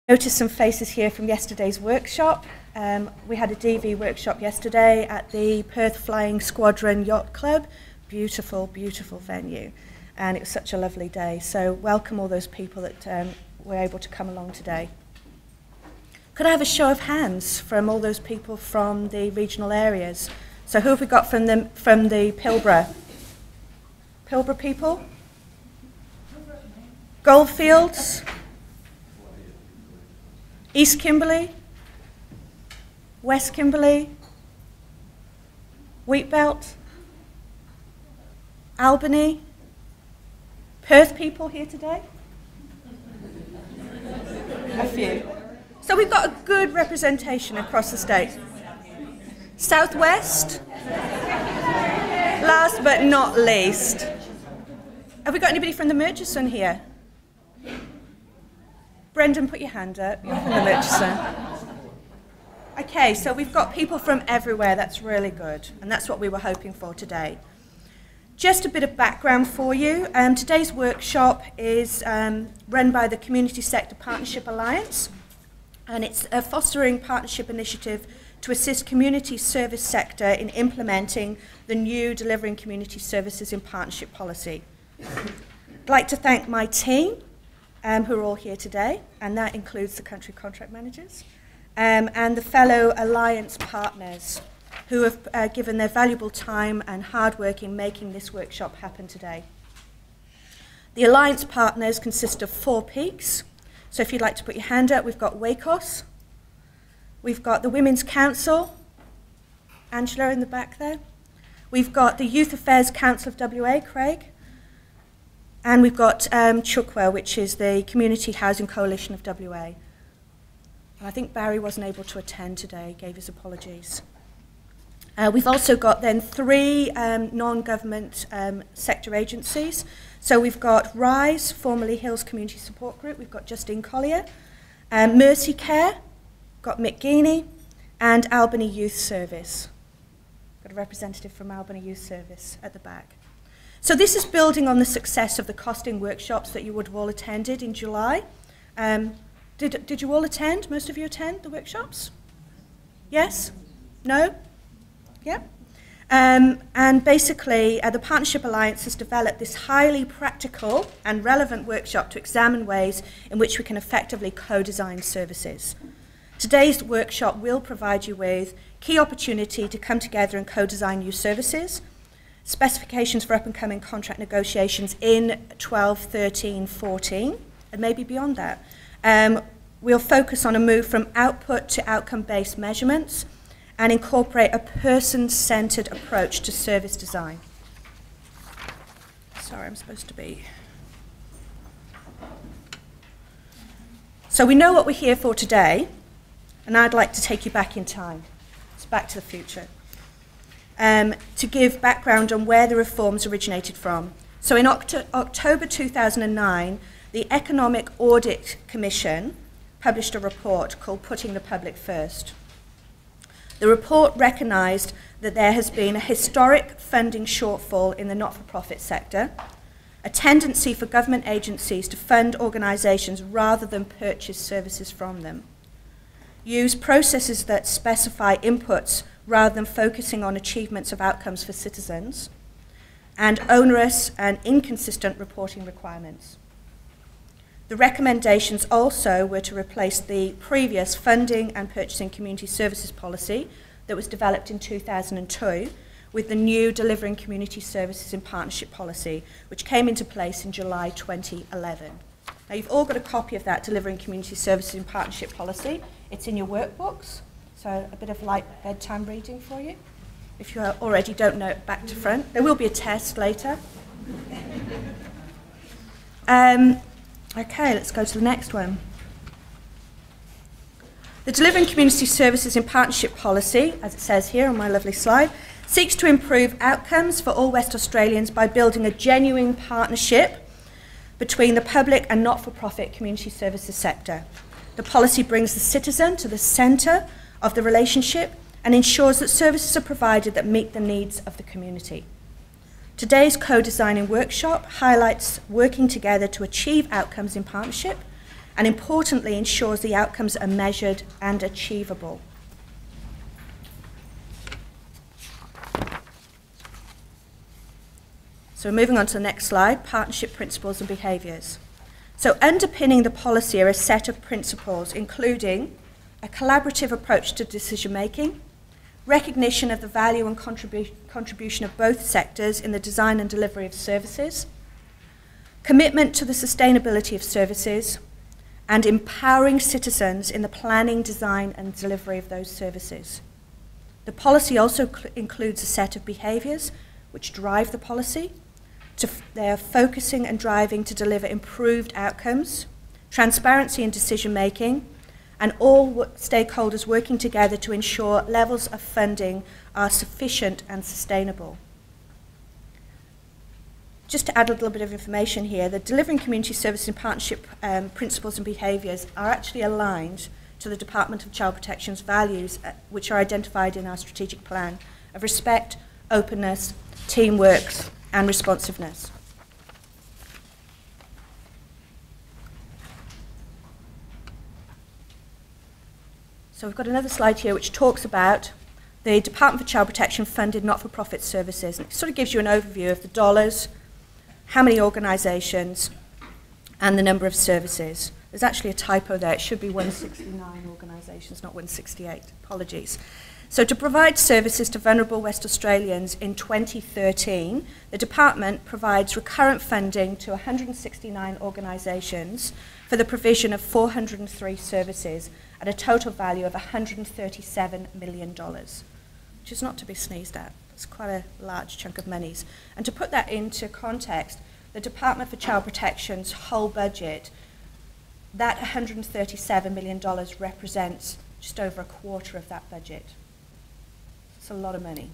Notice some faces here from yesterday's workshop. We had a DV workshop yesterday at the Perth Flying Squadron Yacht Club. Beautiful, beautiful venue. And it was such a lovely day. So welcome all those people that were able to come along today. Could I have a show of hands from all those people from the regional areas? So who have we got from the Pilbara? Pilbara people? Goldfields? East Kimberley? West Kimberley? Wheatbelt? Albany? Perth people here today? A few. So we've got a good representation across the state. Southwest? Last but not least. Have we got anybody from the Murchison here? Brendan, put your hand up. You're from the Murchison. Okay, so we've got people from everywhere. That's really good. And that's what we were hoping for today. Just a bit of background for you. Today's workshop is run by the Community Sector Partnership Alliance. And it's a fostering partnership initiative to assist community service sector in implementing the new Delivering Community Services in Partnership policy. I'd like to thank my team, who are all here today, and that includes the country contract managers, and the fellow alliance partners who have given their valuable time and hard work in making this workshop happen today. The alliance partners consist of 4 peaks. So if you'd like to put your hand up, we've got WACOS, we've got the Women's Council, Angela in the back there, we've got the Youth Affairs Council of WA, Craig, and we've got Chukwa, which is the Community Housing Coalition of WA. And I think Barry wasn't able to attend today, gave his apologies. We've also got then 3 non-government sector agencies. So we've got RISE, formerly Hills Community Support Group, we've got Justine Collier, Mercy Care, got Mick Geeney, and Albany Youth Service. Got a representative from Albany Youth Service at the back. So this is building on the success of the costing workshops that you would have all attended in July. Did you all attend? Most of you attend the workshops? Yes? No? Yeah? And basically, the Partnership Alliance has developed this highly practical and relevant workshop to examine ways in which we can effectively co-design services. Today's workshop will provide you with key opportunity to come together and co-design new services, specifications for up-and-coming contract negotiations in 12, 13, 14, and maybe beyond that. We'll focus on a move from output to outcome-based measurements and incorporate a person-centered approach to service design. Sorry, I'm supposed to be... So we know what we're here for today, and I'd like to take you back in time. It's back to the future. To give background on where the reforms originated from. So in October 2009, the Economic Audit Commission published a report called Putting the Public First. The report recognised that there has been a historic funding shortfall in the not-for-profit sector, a tendency for government agencies to fund organisations rather than purchase services from them, use processes that specify inputs rather than focusing on achievements of outcomes for citizens, and onerous and inconsistent reporting requirements. The recommendations also were to replace the previous funding and purchasing community services policy that was developed in 2002 with the new Delivering Community Services in Partnership policy, which came into place in July 2011. Now, you've all got a copy of that Delivering Community Services in Partnership policy. It's in your workbooks, so a bit of light bedtime reading for you. If you already don't know it back to front. There will be a test later. Okay, let's go to the next one. The Delivering Community Services in Partnership policy, as it says here on my lovely slide, seeks to improve outcomes for all West Australians by building a genuine partnership between the public and not-for-profit community services sector. The policy brings the citizen to the centre of the relationship and ensures that services are provided that meet the needs of the community. Today's co-designing workshop highlights working together to achieve outcomes in partnership and importantly ensures the outcomes are measured and achievable. So moving on to the next slide, partnership principles and behaviours. So underpinning the policy are a set of principles including a collaborative approach to decision making, recognition of the value and contribution of both sectors in the design and delivery of services, commitment to the sustainability of services, and empowering citizens in the planning, design and delivery of those services. The policy also includes a set of behaviours which drive the policy. They are focusing and driving to deliver improved outcomes, transparency in decision making, and all stakeholders working together to ensure levels of funding are sufficient and sustainable. Just to add a little bit of information here, the delivering community service and partnership principles and behaviours are actually aligned to the Department of Child Protection's values, which are identified in our strategic plan of respect, openness, teamwork, and responsiveness. So we've got another slide here which talks about the Department for Child Protection funded not-for-profit services. And it sort of gives you an overview of the dollars, how many organisations, and the number of services. There's actually a typo there. It should be 169 organisations, not 168. Apologies. So to provide services to vulnerable West Australians in 2013, the Department provides recurrent funding to 169 organisations for the provision of 403 services at a total value of $137 million, which is not to be sneezed at. It's quite a large chunk of monies. And to put that into context, the Department for Child Protection's whole budget, that $137 million represents just over a quarter of that budget. It's a lot of money.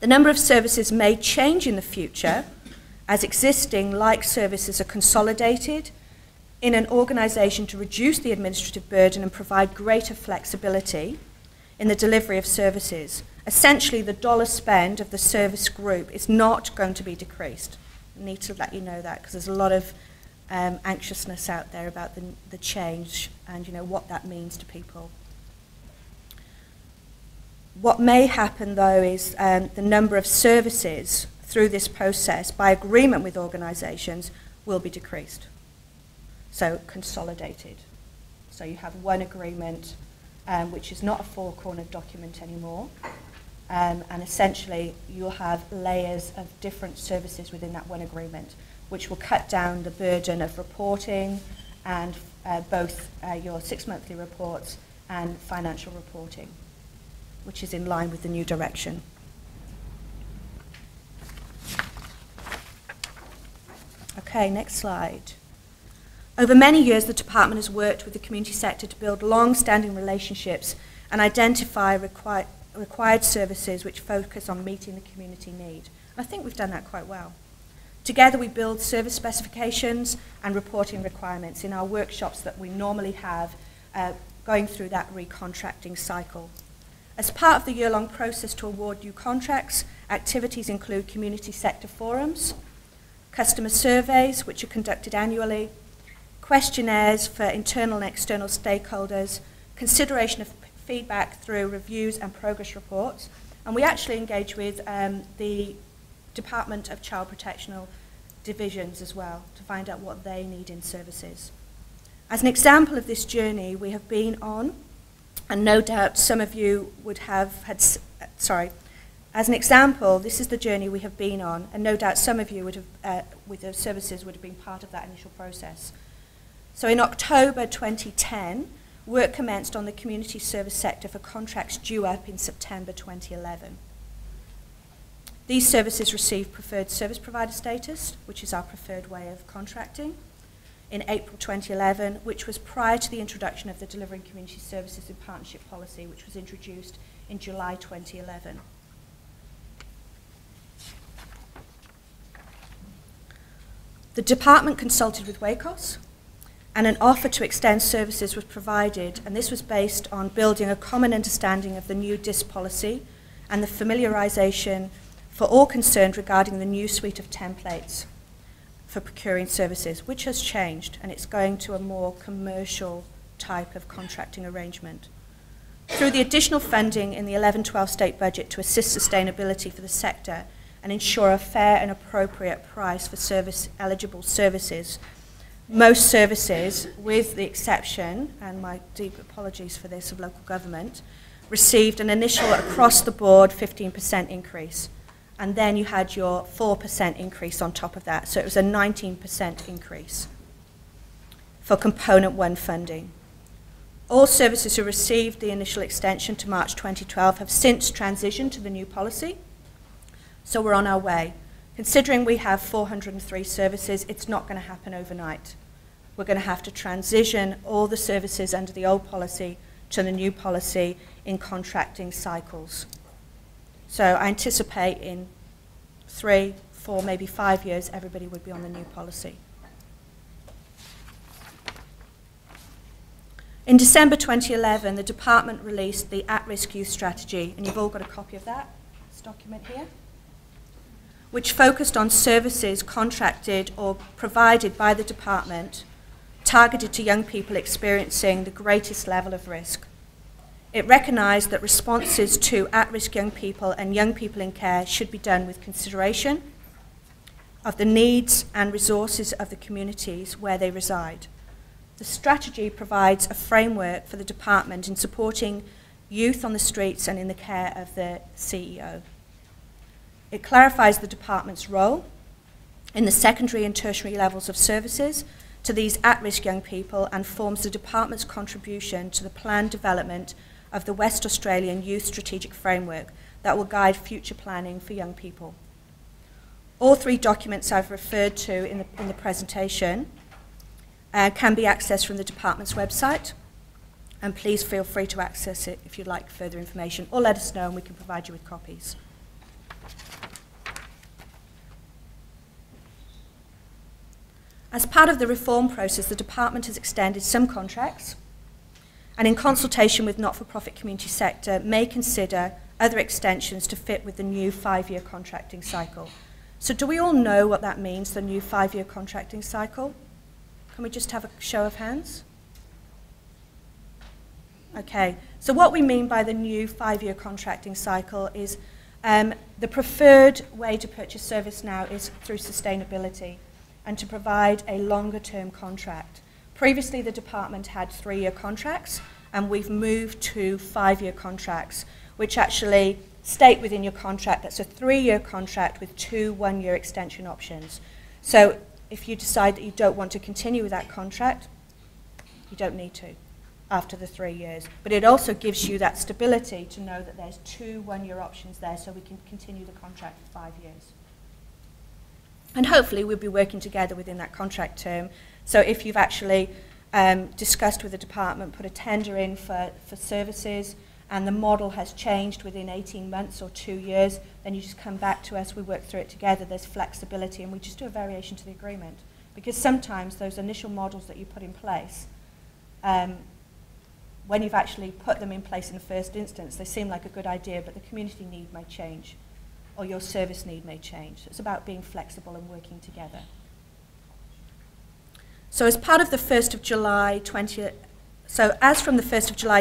The number of services may change in the future as existing like services are consolidated in an organisation to reduce the administrative burden and provide greater flexibility in the delivery of services. Essentially, the dollar spend of the service group is not going to be decreased. I need to let you know that because there's a lot of anxiousness out there about the change and what that means to people. What may happen, though, is the number of services through this process, by agreement with organisations, will be decreased. So consolidated. So you have one agreement, which is not a four-cornered document anymore, and essentially you'll have layers of different services within that one agreement, which will cut down the burden of reporting and both your 6 monthly reports and financial reporting, which is in line with the new direction. Okay, next slide. Over many years, the Department has worked with the community sector to build long-standing relationships and identify required services which focus on meeting the community need. And I think we've done that quite well. Together, we build service specifications and reporting requirements in our workshops that we normally have going through that recontracting cycle. As part of the year-long process to award new contracts, activities include community sector forums, customer surveys, which are conducted annually, questionnaires for internal and external stakeholders, consideration of feedback through reviews and progress reports, and we actually engage with the Department of Child Protection divisions as well to find out what they need in services. As an example of this journey we have been on, and no doubt some of you would have had, as an example, this is the journey we have been on, and no doubt some of you would have, with the services, would have been part of that initial process. So in October 2010, work commenced on the community service sector for contracts due up in September 2011. These services received preferred service provider status, which is our preferred way of contracting, in April 2011, which was prior to the introduction of the Delivering Community Services in Partnership policy, which was introduced in July 2011. The department consulted with WACOS, and an offer to extend services was provided, and this was based on building a common understanding of the new DIS policy and the familiarisation for all concerned regarding the new suite of templates. for procuring services, which has changed, and it's going to a more commercial type of contracting arrangement. Through the additional funding in the 11-12 state budget to assist sustainability for the sector and ensure a fair and appropriate price for eligible services, most services, with the exception, and my deep apologies for this, of local government, received an initial across-the-board 15% increase. And then you had your 4% increase on top of that. So it was a 19% increase for Component 1 funding. All services who received the initial extension to March 2012 have since transitioned to the new policy. So we're on our way. Considering we have 403 services, it's not going to happen overnight. We're going to have to transition all the services under the old policy to the new policy in contracting cycles. So I anticipate in 3, 4, maybe 5 years, everybody would be on the new policy. In December 2011, the department released the At-Risk Youth Strategy, and you've all got a copy of that, this document here, which focused on services contracted or provided by the department targeted to young people experiencing the greatest level of risk. It recognised that responses to at-risk young people and young people in care should be done with consideration of the needs and resources of the communities where they reside. The strategy provides a framework for the department in supporting youth on the streets and in the care of the CEO. It clarifies the department's role in the secondary and tertiary levels of services to these at-risk young people and forms the department's contribution to the planned development of the West Australian Youth Strategic Framework that will guide future planning for young people. All 3 documents I've referred to in the presentation can be accessed from the department's website, and please feel free to access it if you'd like further information, or let us know and we can provide you with copies. As part of the reform process, the department has extended some contracts and in consultation with not-for-profit community sector may consider other extensions to fit with the new 5-year contracting cycle. So do we all know what that means, the new 5-year contracting cycle? Can we just have a show of hands? Okay, so what we mean by the new 5-year contracting cycle is the preferred way to purchase service now is through sustainability and to provide a longer-term contract. Previously, the department had 3-year contracts, and we've moved to 5-year contracts, which actually state within your contract that's a 3-year contract with 2 one-year extension options. So if you decide that you don't want to continue with that contract, you don't need to after the 3 years. But it also gives you that stability to know that there's 2 one-year options there so we can continue the contract for 5 years. And hopefully we'll be working together within that contract term. So if you've actually discussed with the department, put a tender in for services, and the model has changed within 18 months or 2 years, then you just come back to us, we work through it together, there's flexibility, and we just do a variation to the agreement. Because sometimes those initial models that you put in place, when you've actually put them in place in the first instance, they seem like a good idea, but the community need may change, or your service need may change. So it's about being flexible and working together. So as part of the 1st of July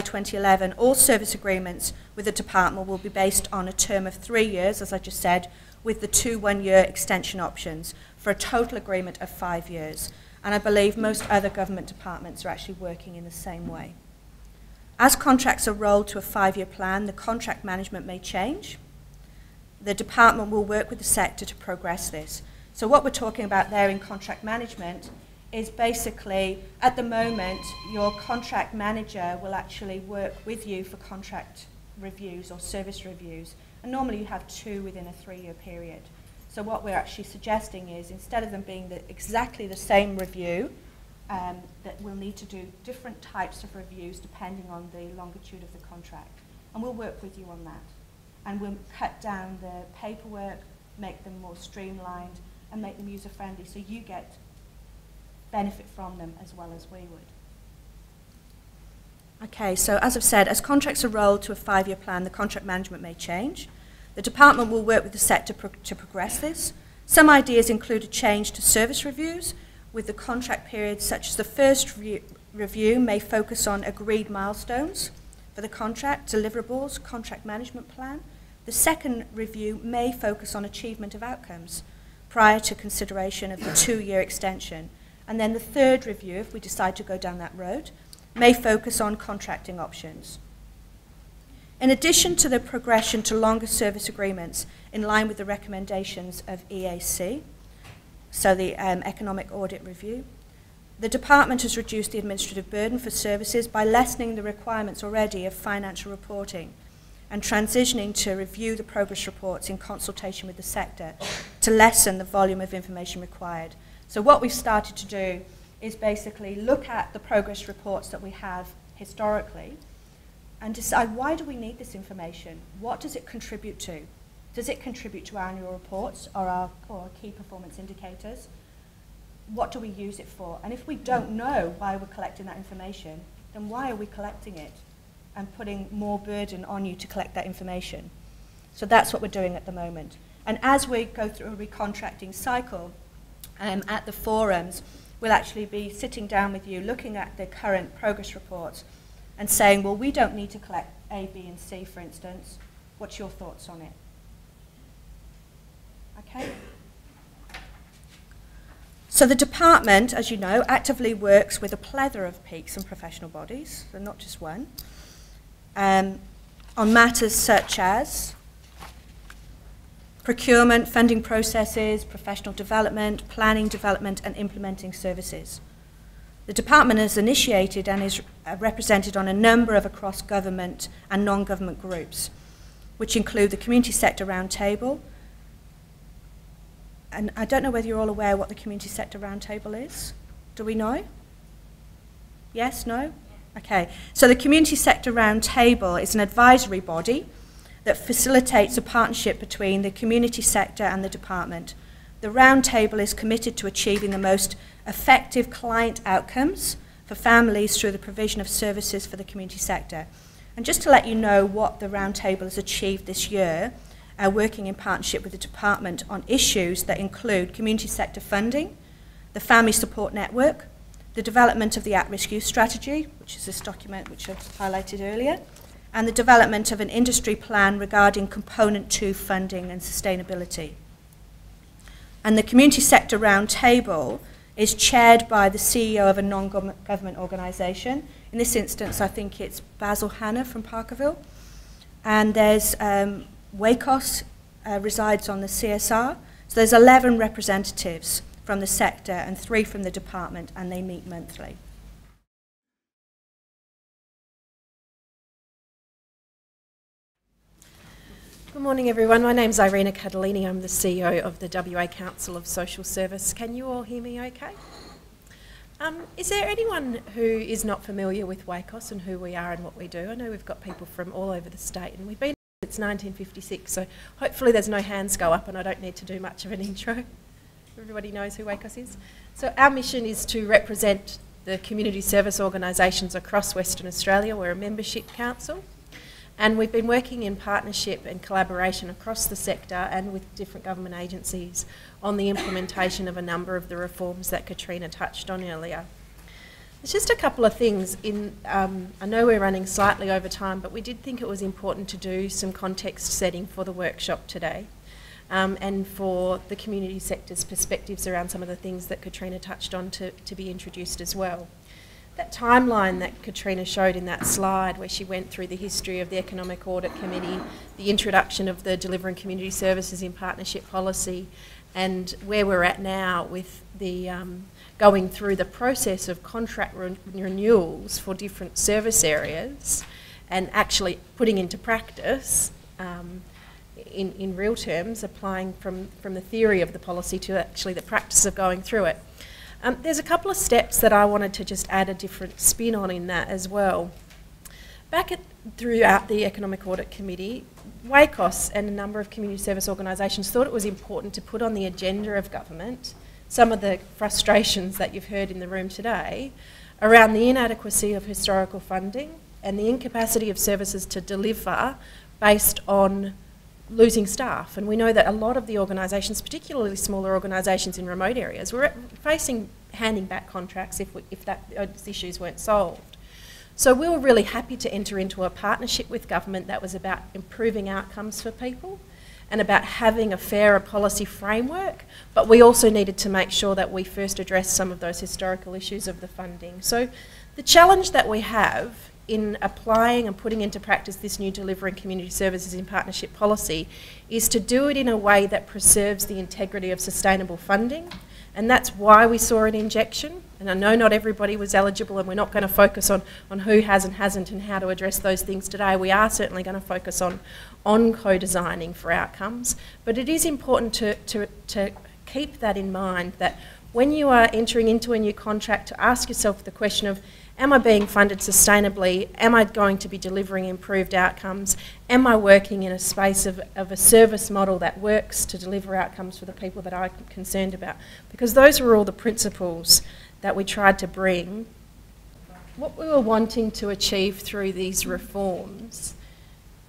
2011, all service agreements with the department will be based on a term of 3 years, as I just said, with the 2 one-year extension options for a total agreement of 5 years. And I believe most other government departments are actually working in the same way. As contracts are rolled to a 5-year plan, the contract management may change. The department will work with the sector to progress this. So what we're talking about there in contract management is basically, at the moment, your contract manager will actually work with you for contract reviews or service reviews. And normally you have 2 within a 3-year period. So what we're actually suggesting is, instead of them being exactly the same review, that we'll need to do different types of reviews depending on the longitude of the contract. And we'll work with you on that. And we'll cut down the paperwork, make them more streamlined, and make them user-friendly so you get benefit from them as well as we would. Okay, so as I've said, as contracts are rolled to a 5-year plan, the contract management may change. The department will work with the sector to progress this. Some ideas include a change to service reviews, with the contract periods such as the first review may focus on agreed milestones for the contract, deliverables, contract management plan. The second review may focus on achievement of outcomes prior to consideration of the 2-year extension. And then the third review, if we decide to go down that road, may focus on contracting options. In addition to the progression to longer service agreements in line with the recommendations of EAC, so the Economic Audit Review, the department has reduced the administrative burden for services by lessening the requirements already of financial reporting and transitioning to review the progress reports in consultation with the sector to lessen the volume of information required. So what we've started to do is basically look at the progress reports that we have historically and decide, why do we need this information? What does it contribute to? Does it contribute to our annual reports or our key performance indicators? What do we use it for? And if we don't know why we're collecting that information, then why are we collecting it and putting more burden on you to collect that information? So that's what we're doing at the moment. And as we go through a recontracting cycle at the forums, we'll actually be sitting down with you, looking at the current progress reports and saying, well, we don't need to collect A, B, and C, for instance. What's your thoughts on it? Okay? So the department, as you know, actively works with a plethora of peaks and professional bodies, so not just one, on matters such as procurement, funding processes, professional development, planning, development, and implementing services. The department has initiated and is represented on a number of across government and non-government groups, which include the Community Sector Roundtable. And I don't know whether you're all aware what the Community Sector Roundtable is. Do we know? Yes, no? Okay. So the Community Sector Roundtable is an advisory body that facilitates a partnership between the community sector and the department. The Roundtable is committed to achieving the most effective client outcomes for families through the provision of services for the community sector. And just to let you know what the Roundtable has achieved this year, working in partnership with the department on issues that include community sector funding, the family support network, the development of the at-risk youth strategy, which is this document which I've highlighted earlier, and the development of an industry plan regarding component 2 funding and sustainability. And the Community Sector Roundtable is chaired by the CEO of a non-government organisation. In this instance, I think it's Basil Hanna from Parkerville. And there's WACOS resides on the CSR. So there's 11 representatives from the sector and 3 from the department, and they meet monthly. Good morning, everyone. My name's Irina Cattalini. I'm the CEO of the WA Council of Social Service. Can you all hear me okay? Is there anyone who is not familiar with WACOS and who we are and what we do? I know we've got people from all over the state, and we've been since 1956, so hopefully there's no hands go up and I don't need to do much of an intro. Everybody knows who WACOS is. So our mission is to represent the community service organisations across Western Australia. We're a membership council. And we've been working in partnership and collaboration across the sector and with different government agencies on the implementation of a number of the reforms that Katrina touched on earlier. There's just a couple of things. I know we're running slightly over time, but we did think it was important to do some context setting for the workshop today and for the community sector's perspectives around some of the things that Katrina touched on to be introduced as well. That timeline that Katrina showed in that slide where she went through the history of the Economic Audit Committee, the introduction of the Delivering Community Services in Partnership policy, and where we're at now with the going through the process of contract renewals for different service areas and actually putting into practice in real terms, applying from the theory of the policy to actually the practice of going through it. There's a couple of steps that I wanted to just add a different spin on in that as well. Throughout the Economic Audit Committee, WACOS and a number of community service organisations thought it was important to put on the agenda of government some of the frustrations that you've heard in the room today around the inadequacy of historical funding and the incapacity of services to deliver based on losing staff, and we know that a lot of the organisations, particularly smaller organisations in remote areas, were facing handing back contracts if those issues weren't solved. So we were really happy to enter into a partnership with government that was about improving outcomes for people and about having a fairer policy framework, but we also needed to make sure that we first addressed some of those historical issues of the funding. So the challenge that we have in applying and putting into practice this new delivering community services in partnership policy is to do it in a way that preserves the integrity of sustainable funding, and that's why we saw an injection. And I know not everybody was eligible, and we're not going to focus on who has and hasn't and how to address those things today. We are certainly going to focus on co-designing for outcomes, but it is important to keep that in mind, that when you are entering into a new contract, to ask yourself the question of, am I being funded sustainably? Am I going to be delivering improved outcomes? Am I working in a space of a service model that works to deliver outcomes for the people that I'm concerned about? Because those were all the principles that we tried to bring. What we were wanting to achieve through these reforms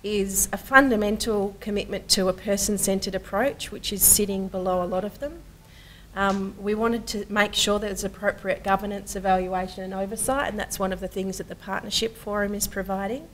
is a fundamental commitment to a person-centred approach, which is sitting below a lot of them. We wanted to make sure there's appropriate governance, evaluation and oversight, and that's one of the things that the Partnership Forum is providing.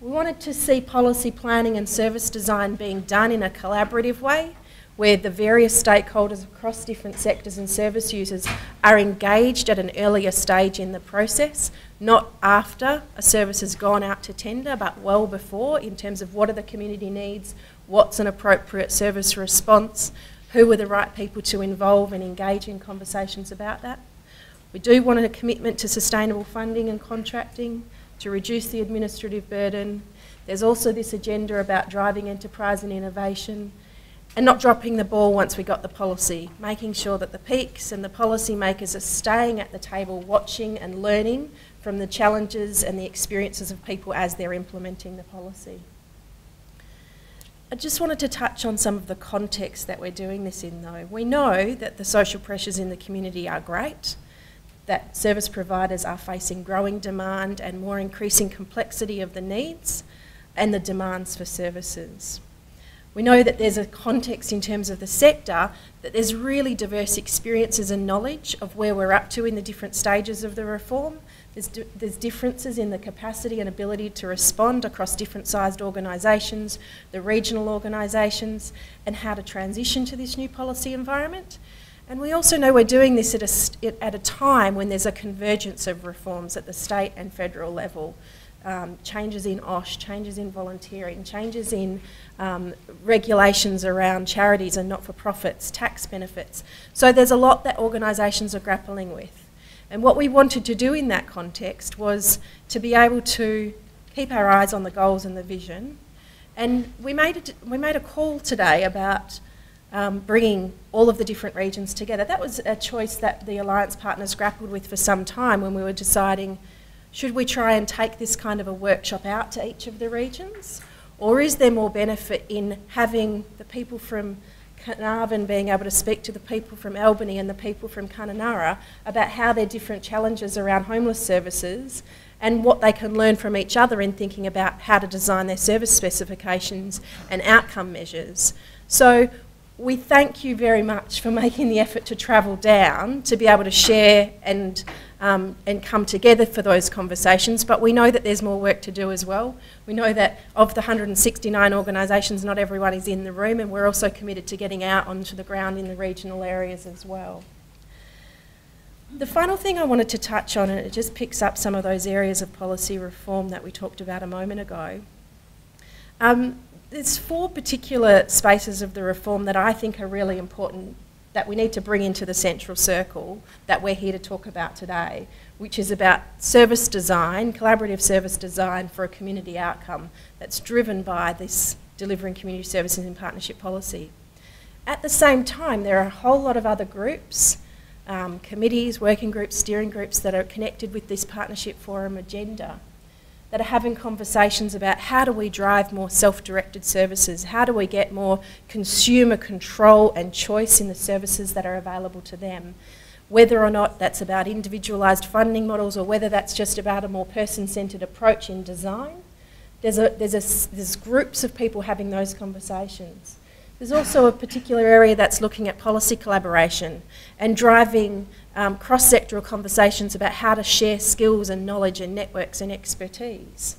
We wanted to see policy planning and service design being done in a collaborative way, where the various stakeholders across different sectors and service users are engaged at an earlier stage in the process, not after a service has gone out to tender, but well before, in terms of what are the community needs, what's an appropriate service response, who are the right people to involve and engage in conversations about that. We do want a commitment to sustainable funding and contracting to reduce the administrative burden. There's also this agenda about driving enterprise and innovation and not dropping the ball once we got the policy, making sure that the peaks and the policy makers are staying at the table, watching and learning from the challenges and the experiences of people as they're implementing the policy. I just wanted to touch on some of the context that we're doing this in, though. We know that the social pressures in the community are great, that service providers are facing growing demand and more increasing complexity of the needs and the demands for services. We know that there's a context in terms of the sector, that there's really diverse experiences and knowledge of where we're up to in the different stages of the reform. There's differences in the capacity and ability to respond across different sized organisations, the regional organisations, and how to transition to this new policy environment. And we also know we're doing this at a time when there's a convergence of reforms at the state and federal level. Changes in OSH, changes in volunteering, changes in regulations around charities and not-for-profits, tax benefits. So there's a lot that organisations are grappling with. And what we wanted to do in that context was to be able to keep our eyes on the goals and the vision. And we made a call today about bringing all of the different regions together. That was a choice that the alliance partners grappled with for some time when we were deciding, should we try and take this kind of a workshop out to each of the regions? Or is there more benefit in having the people from Carnarvon being able to speak to the people from Albany and the people from Kununurra about how their different challenges around homeless services and what they can learn from each other in thinking about how to design their service specifications and outcome measures. So we thank you very much for making the effort to travel down to be able to share and come together for those conversations, but we know that there's more work to do as well. We know that of the 169 organisations, not everyone is in the room, and we're also committed to getting out onto the ground in the regional areas as well. The final thing I wanted to touch on, and it just picks up some of those areas of policy reform that we talked about a moment ago. There's 4 particular spaces of the reform that I think are really important that we need to bring into the central circle that we're here to talk about today, which is about service design, collaborative service design for a community outcome that's driven by this delivering community services in partnership policy. At the same time, there are a whole lot of other groups, committees, working groups, steering groups that are connected with this Partnership Forum agenda that are having conversations about how do we drive more self-directed services, how do we get more consumer control and choice in the services that are available to them, whether or not that's about individualised funding models or whether that's just about a more person-centred approach in design. there's groups of people having those conversations. There's also a particular area that's looking at policy collaboration and driving cross-sectoral conversations about how to share skills and knowledge and networks and expertise.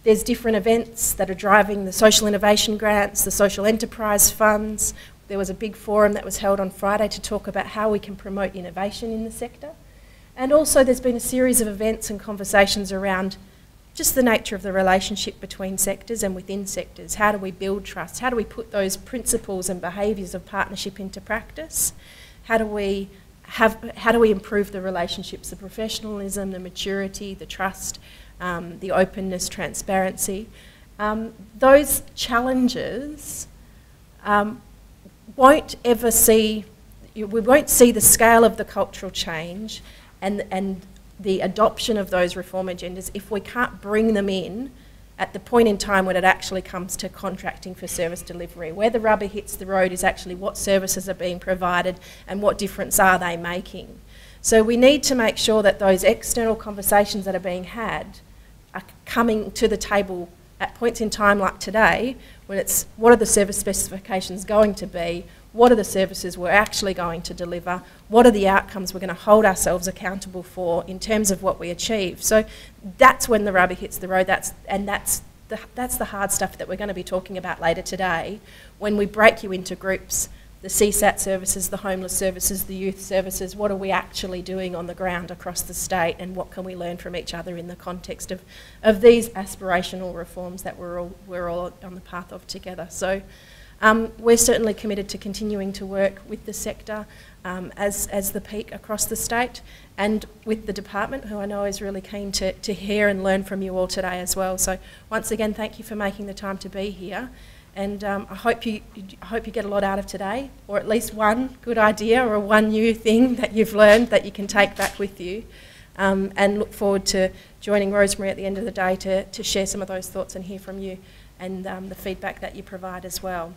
There's different events that are driving the social innovation grants, the social enterprise funds. There was a big forum that was held on Friday to talk about how we can promote innovation in the sector. And also there's been a series of events and conversations around just the nature of the relationship between sectors and within sectors. How do we build trust? How do we put those principles and behaviours of partnership into practice? How do we improve the relationships, the professionalism, the maturity, the trust, the openness, transparency? Those challenges we won't see the scale of the cultural change and the adoption of those reform agendas if we can't bring them in at the point in time when it actually comes to contracting for service delivery. Where the rubber hits the road is actually what services are being provided and what difference are they making. So we need to make sure that those external conversations that are being had are coming to the table at points in time like today, when it's what are the service specifications going to be, what are the services we're actually going to deliver, what are the outcomes we're going to hold ourselves accountable for in terms of what we achieve. So that's when the rubber hits the road, that's the hard stuff that we're going to be talking about later today, when we break you into groups, the CSAT services, the homeless services, the youth services, what are we actually doing on the ground across the state, and what can we learn from each other in the context of these aspirational reforms that we're all on the path of together. So we're certainly committed to continuing to work with the sector as the peak across the state, and with the department, who I know is really keen to hear and learn from you all today as well. So once again, thank you for making the time to be here. And I hope you get a lot out of today, or at least one good idea or one new thing that you've learned that you can take back with you. And look forward to joining Rosemary at the end of the day to share some of those thoughts and hear from you and the feedback that you provide as well.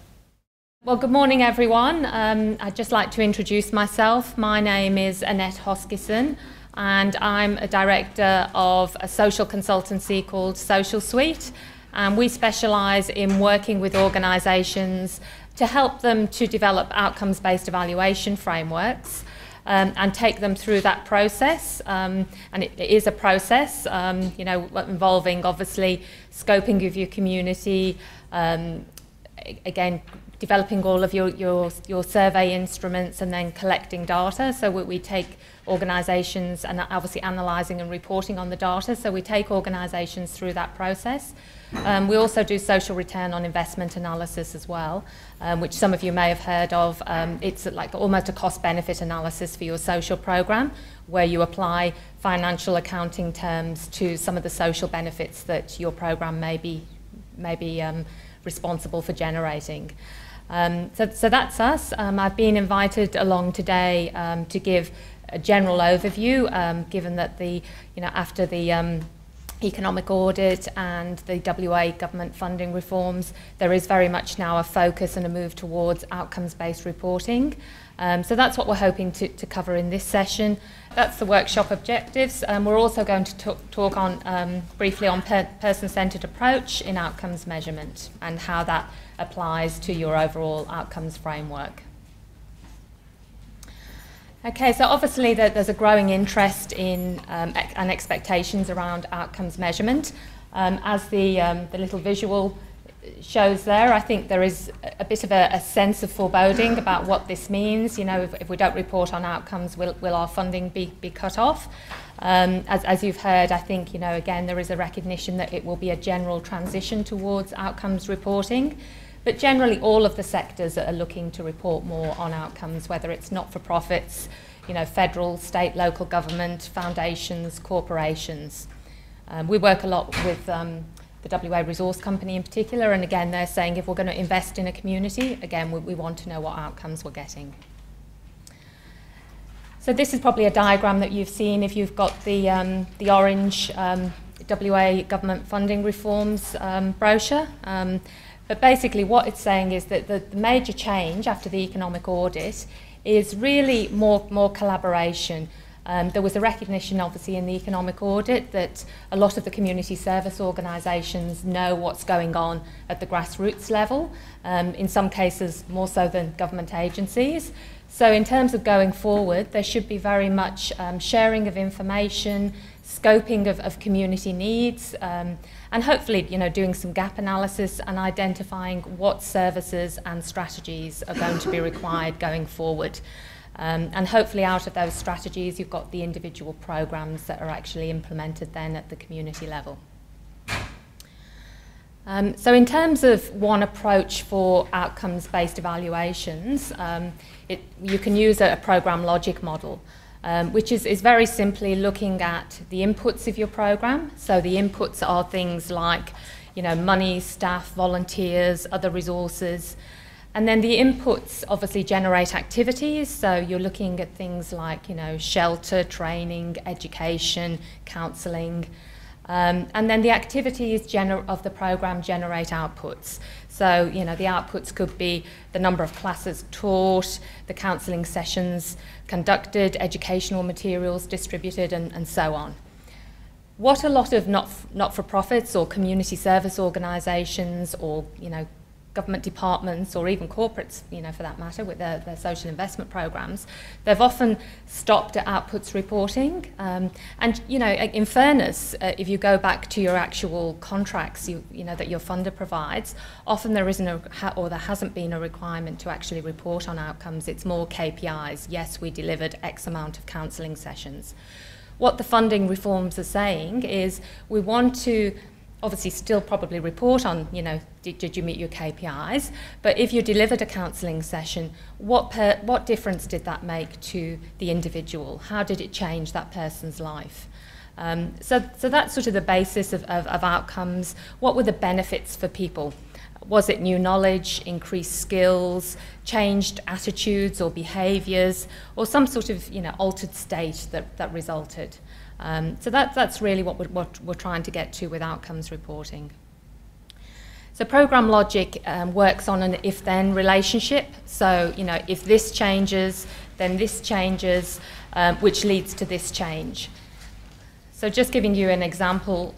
Well, good morning, everyone. I'd just like to introduce myself. My name is Annette Hoskisson, and I'm a director of a social consultancy called Social Suite. We specialise in working with organisations to help them to develop outcomes-based evaluation frameworks and take them through that process. And it is a process, you know, involving obviously scoping of your community, again, developing all of your survey instruments and then collecting data. So we take organisations and obviously analysing and reporting on the data. So we take organisations through that process. We also do social return on investment analysis as well, which some of you may have heard of. It's like almost a cost-benefit analysis for your social programme, where you apply financial accounting terms to some of the social benefits that your programme may be responsible for generating. So that's us. I've been invited along today to give a general overview, given that after the economic audit and the WA government funding reforms, there is very much now a focus and a move towards outcomes-based reporting. So that's what we're hoping to cover in this session. That's the workshop objectives. We're also going to talk on briefly on person-centred approach in outcomes measurement and how that applies to your overall outcomes framework. Okay, so obviously there's a growing interest in and expectations around outcomes measurement. As the little visual shows there, I think there is a bit of a sense of foreboding about what this means. You know, if we don't report on outcomes, will our funding be cut off? As you've heard, I think, you know, again, there is a recognition that it will be a general transition towards outcomes reporting. But generally, all of the sectors are looking to report more on outcomes, whether it's not-for-profits, you know, federal, state, local government, foundations, corporations. We work a lot with the WA Resource Company in particular, and again, they're saying if we're going to invest in a community, again, we want to know what outcomes we're getting. So this is probably a diagram that you've seen if you've got the orange WA government funding reforms brochure. But basically what it's saying is that the major change after the economic audit is really more collaboration. There was a recognition, obviously, in the economic audit that a lot of the community service organisations know what's going on at the grassroots level, in some cases more so than government agencies. So in terms of going forward, there should be very much sharing of information, scoping of community needs, and hopefully, doing some gap analysis and identifying what services and strategies are going to be required going forward. And hopefully out of those strategies, you've got the individual programs that are actually implemented then at the community level. So in terms of one approach for outcomes-based evaluations, you can use a program logic model, which is very simply looking at the inputs of your program. So the inputs are things like, money, staff, volunteers, other resources. And then the inputs obviously generate activities, so you're looking at things like, shelter, training, education, counselling. And then the activities of the programme generate outputs. So, the outputs could be the number of classes taught, the counselling sessions conducted, educational materials distributed, and so on. What a lot of not-for-profits or community service organisations or, government departments or even corporates, for that matter, with their social investment programs, they've often stopped at outputs reporting. And, in fairness, if you go back to your actual contracts, that your funder provides, often there isn't or there hasn't been a requirement to actually report on outcomes. It's more KPIs. Yes, we delivered X amount of counselling sessions. What the funding reforms are saying is we want to obviously still probably report on, did you meet your KPIs? But if you delivered a counselling session, what difference did that make to the individual? How did it change that person's life? So that's sort of the basis of outcomes. What were the benefits for people? Was it new knowledge, increased skills, changed attitudes or behaviours, or some sort of altered state that resulted? So that's really what we're trying to get to with outcomes reporting. So program logic works on an if-then relationship. So, if this changes, then this changes, which leads to this change. So just giving you an example,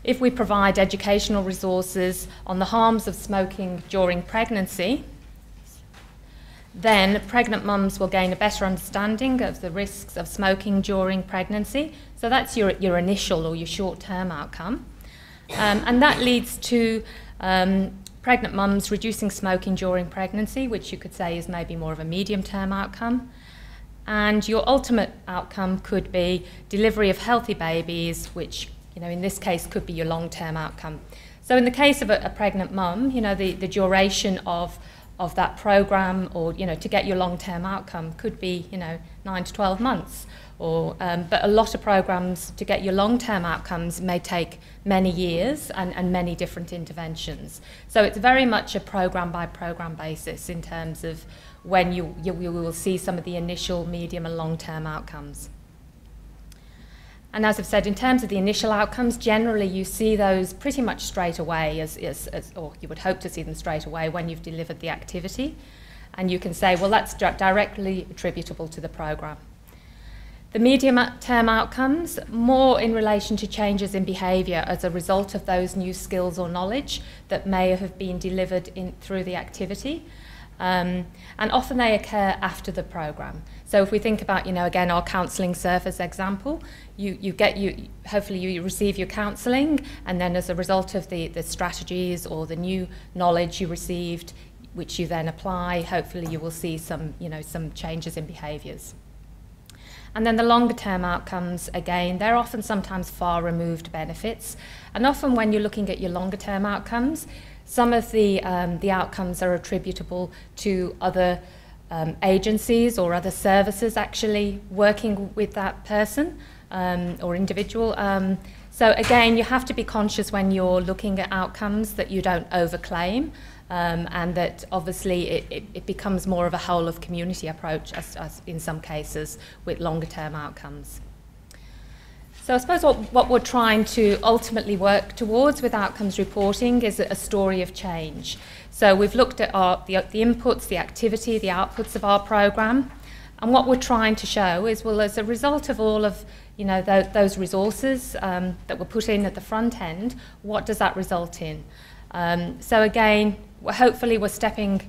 if we provide educational resources on the harms of smoking during pregnancy, then pregnant mums will gain a better understanding of the risks of smoking during pregnancy. So that's your initial or your short-term outcome. And that leads to pregnant mums reducing smoking during pregnancy, which you could say is maybe more of a medium-term outcome. And your ultimate outcome could be delivery of healthy babies, which, in this case could be your long-term outcome. So in the case of a pregnant mum, the duration of that program or, to get your long-term outcome could be, 9 to 12 months. But a lot of programs to get your long-term outcomes may take many years and many different interventions. So it's very much a program-by-program basis in terms of when you will see some of the initial, medium and long-term outcomes. And as I've said, in terms of the initial outcomes, generally you see those pretty much straight away, or you would hope to see them straight away when you've delivered the activity. And you can say, well, that's directly attributable to the programme. The medium-term outcomes, more in relation to changes in behaviour as a result of those new skills or knowledge that may have been delivered through the activity. And often they occur after the programme. So if we think about, again, our counselling service example, hopefully you receive your counselling, and then as a result of the strategies or the new knowledge you received, which you then apply, hopefully you will see some changes in behaviours. And then the longer term outcomes, again, they're often sometimes far removed benefits. And often when you're looking at your longer term outcomes, some of the outcomes are attributable to other agencies or other services actually working with that person or individual. So again, you have to be conscious when you're looking at outcomes that you don't overclaim. And that obviously it becomes more of a whole of community approach as in some cases with longer term outcomes. So I suppose what we're trying to ultimately work towards with outcomes reporting is a story of change. So we've looked at the inputs, the activity, the outputs of our programme, And what we're trying to show is, well, as a result of all of those resources that were put in at the front end, what does that result in? So again, hopefully we're stepping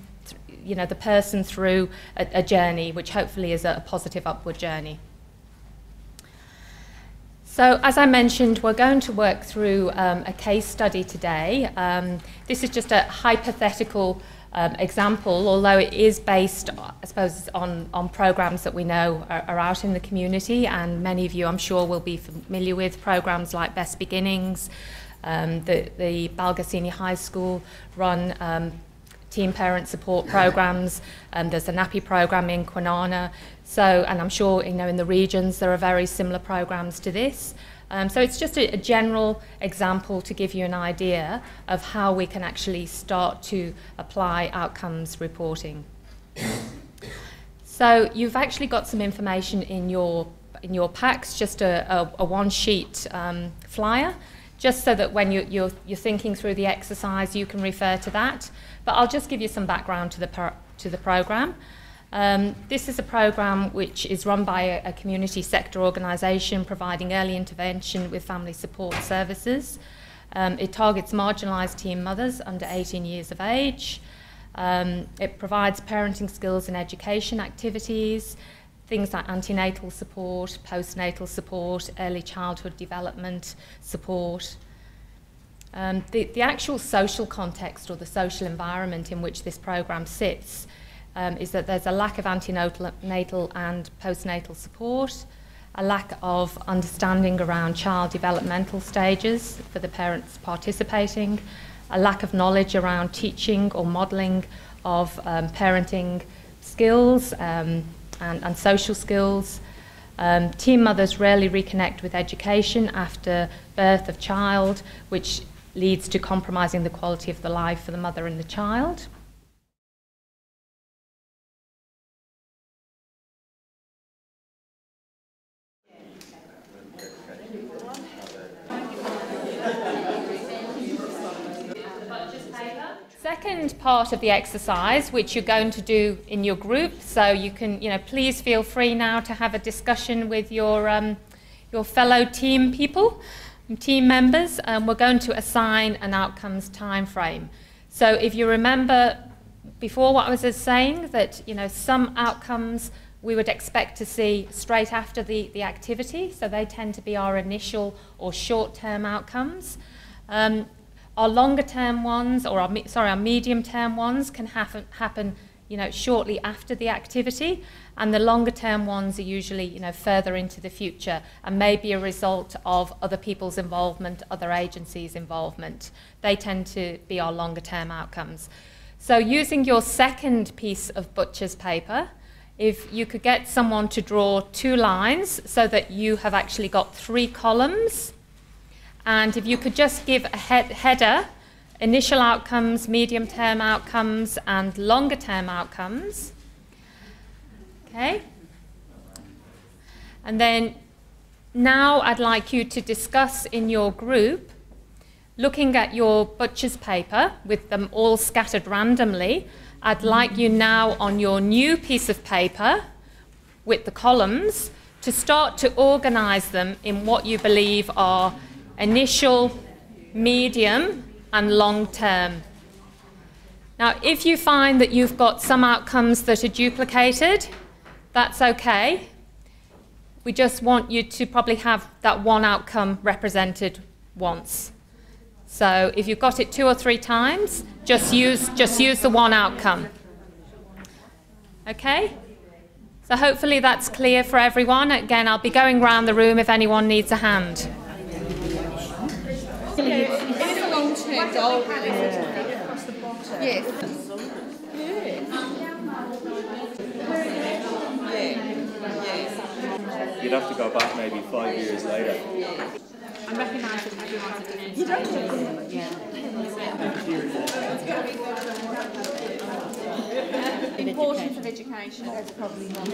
the person through a journey, which hopefully is a positive upward journey. So as I mentioned, we're going to work through a case study today. This is just a hypothetical example, although it is based, I suppose, on programs that we know are out in the community, and many of you, I'm sure, will be familiar with programs like Best Beginnings. The Balga Senior High School run teen parent support programs. There's a NAPI program in Kwinana. So, and I'm sure in the regions there are very similar programs to this. So it's just a general example to give you an idea of how we can actually start to apply outcomes reporting. So you've actually got some information in your packs, just a one-sheet flyer, just so that when you're thinking through the exercise, you can refer to that. But I'll just give you some background to the program. This is a program which is run by a community sector organisation providing early intervention with family support services. It targets marginalised teen mothers under 18 years of age. It provides parenting skills and education activities, things like antenatal support, postnatal support, early childhood development support. The actual social context or the social environment in which this program sits is that there's a lack of antenatal and postnatal support, a lack of understanding around child developmental stages for the parents participating, a lack of knowledge around teaching or modelling of parenting skills and social skills. Teen mothers rarely reconnect with education after birth of child, which leads to compromising the quality of the life for the mother and the child. Second part of the exercise, which you're going to do in your group, so you can, please feel free now to have a discussion with your fellow team members. We're going to assign an outcomes time frame. So if you remember before what I was saying, that some outcomes we would expect to see straight after the activity, so they tend to be our initial or short-term outcomes. Our longer-term ones, or our medium-term ones, can happen, shortly after the activity, and the longer-term ones are usually, further into the future, and may be a result of other people's involvement, other agencies' involvement. They tend to be our longer-term outcomes. So, using your second piece of butcher's paper, if you could get someone to draw 2 lines so that you have actually got 3 columns. And if you could just give a header, initial outcomes, medium-term outcomes, and longer-term outcomes. Okay. And then now I'd like you to discuss in your group, looking at your butcher's paper with them all scattered randomly, I'd like you now on your new piece of paper with the columns to start to organise them in what you believe are initial, medium, and long term. Now, if you find that you've got some outcomes that are duplicated, that's okay. We just want you to probably have that one outcome represented once. So if you've got it 2 or 3 times, just use the one outcome. Okay? So hopefully that's clear for everyone. Again, I'll be going around the room if anyone needs a hand. It is a long-term goal. Yes. You'd have to go back maybe 5 years later. I recognise that everyone's a different. You don't know. Yeah. Importance of education. That's probably one.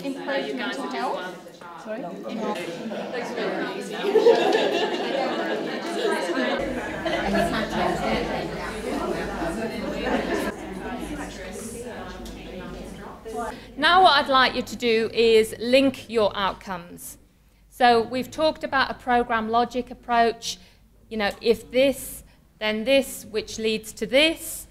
Improvement of health. Sorry? That's really easy. Now what I'd like you to do is link your outcomes. So we've talked about a program logic approach, you know, if this, then this, which leads to this.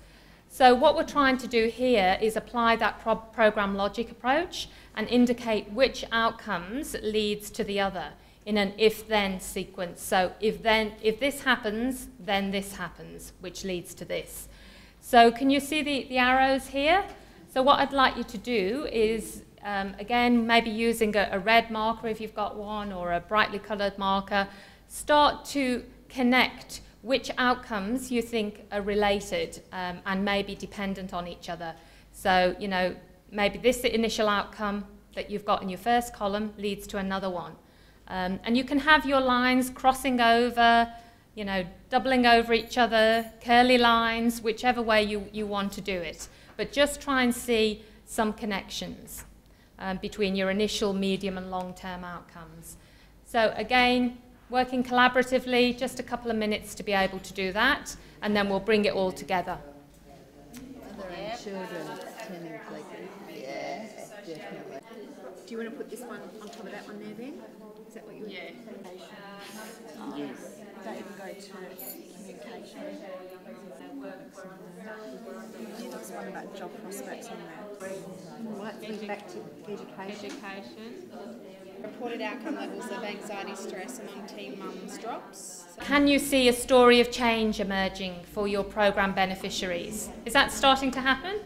So what we're trying to do here is apply that program logic approach and indicate which outcomes leads to the other in an if-then sequence. So if this happens, then this happens, which leads to this. So can you see the arrows here? So what I'd like you to do is, again, maybe using a red marker if you've got one, or a brightly coloured marker, start to connect which outcomes you think are related and maybe dependent on each other. So, you know, maybe this initial outcome that you've got in your first column leads to another one. And you can have your lines crossing over, you know, doubling over each other, curly lines, whichever way you want to do it. But just try and see some connections between your initial, medium and long-term outcomes. So again, working collaboratively, just a couple of minutes to be able to do that, and then we'll bring it all together. Other children attending places. Yeah, definitely. Do you want to put this one on top of that one there then? Is that what you want? Yeah. Yes. Don't even go to communication. There's one about job prospects on there. Let's move back to education. Reported outcome levels of anxiety, stress among teen mums drops. Can you see a story of change emerging for your program beneficiaries? Is that starting to happen?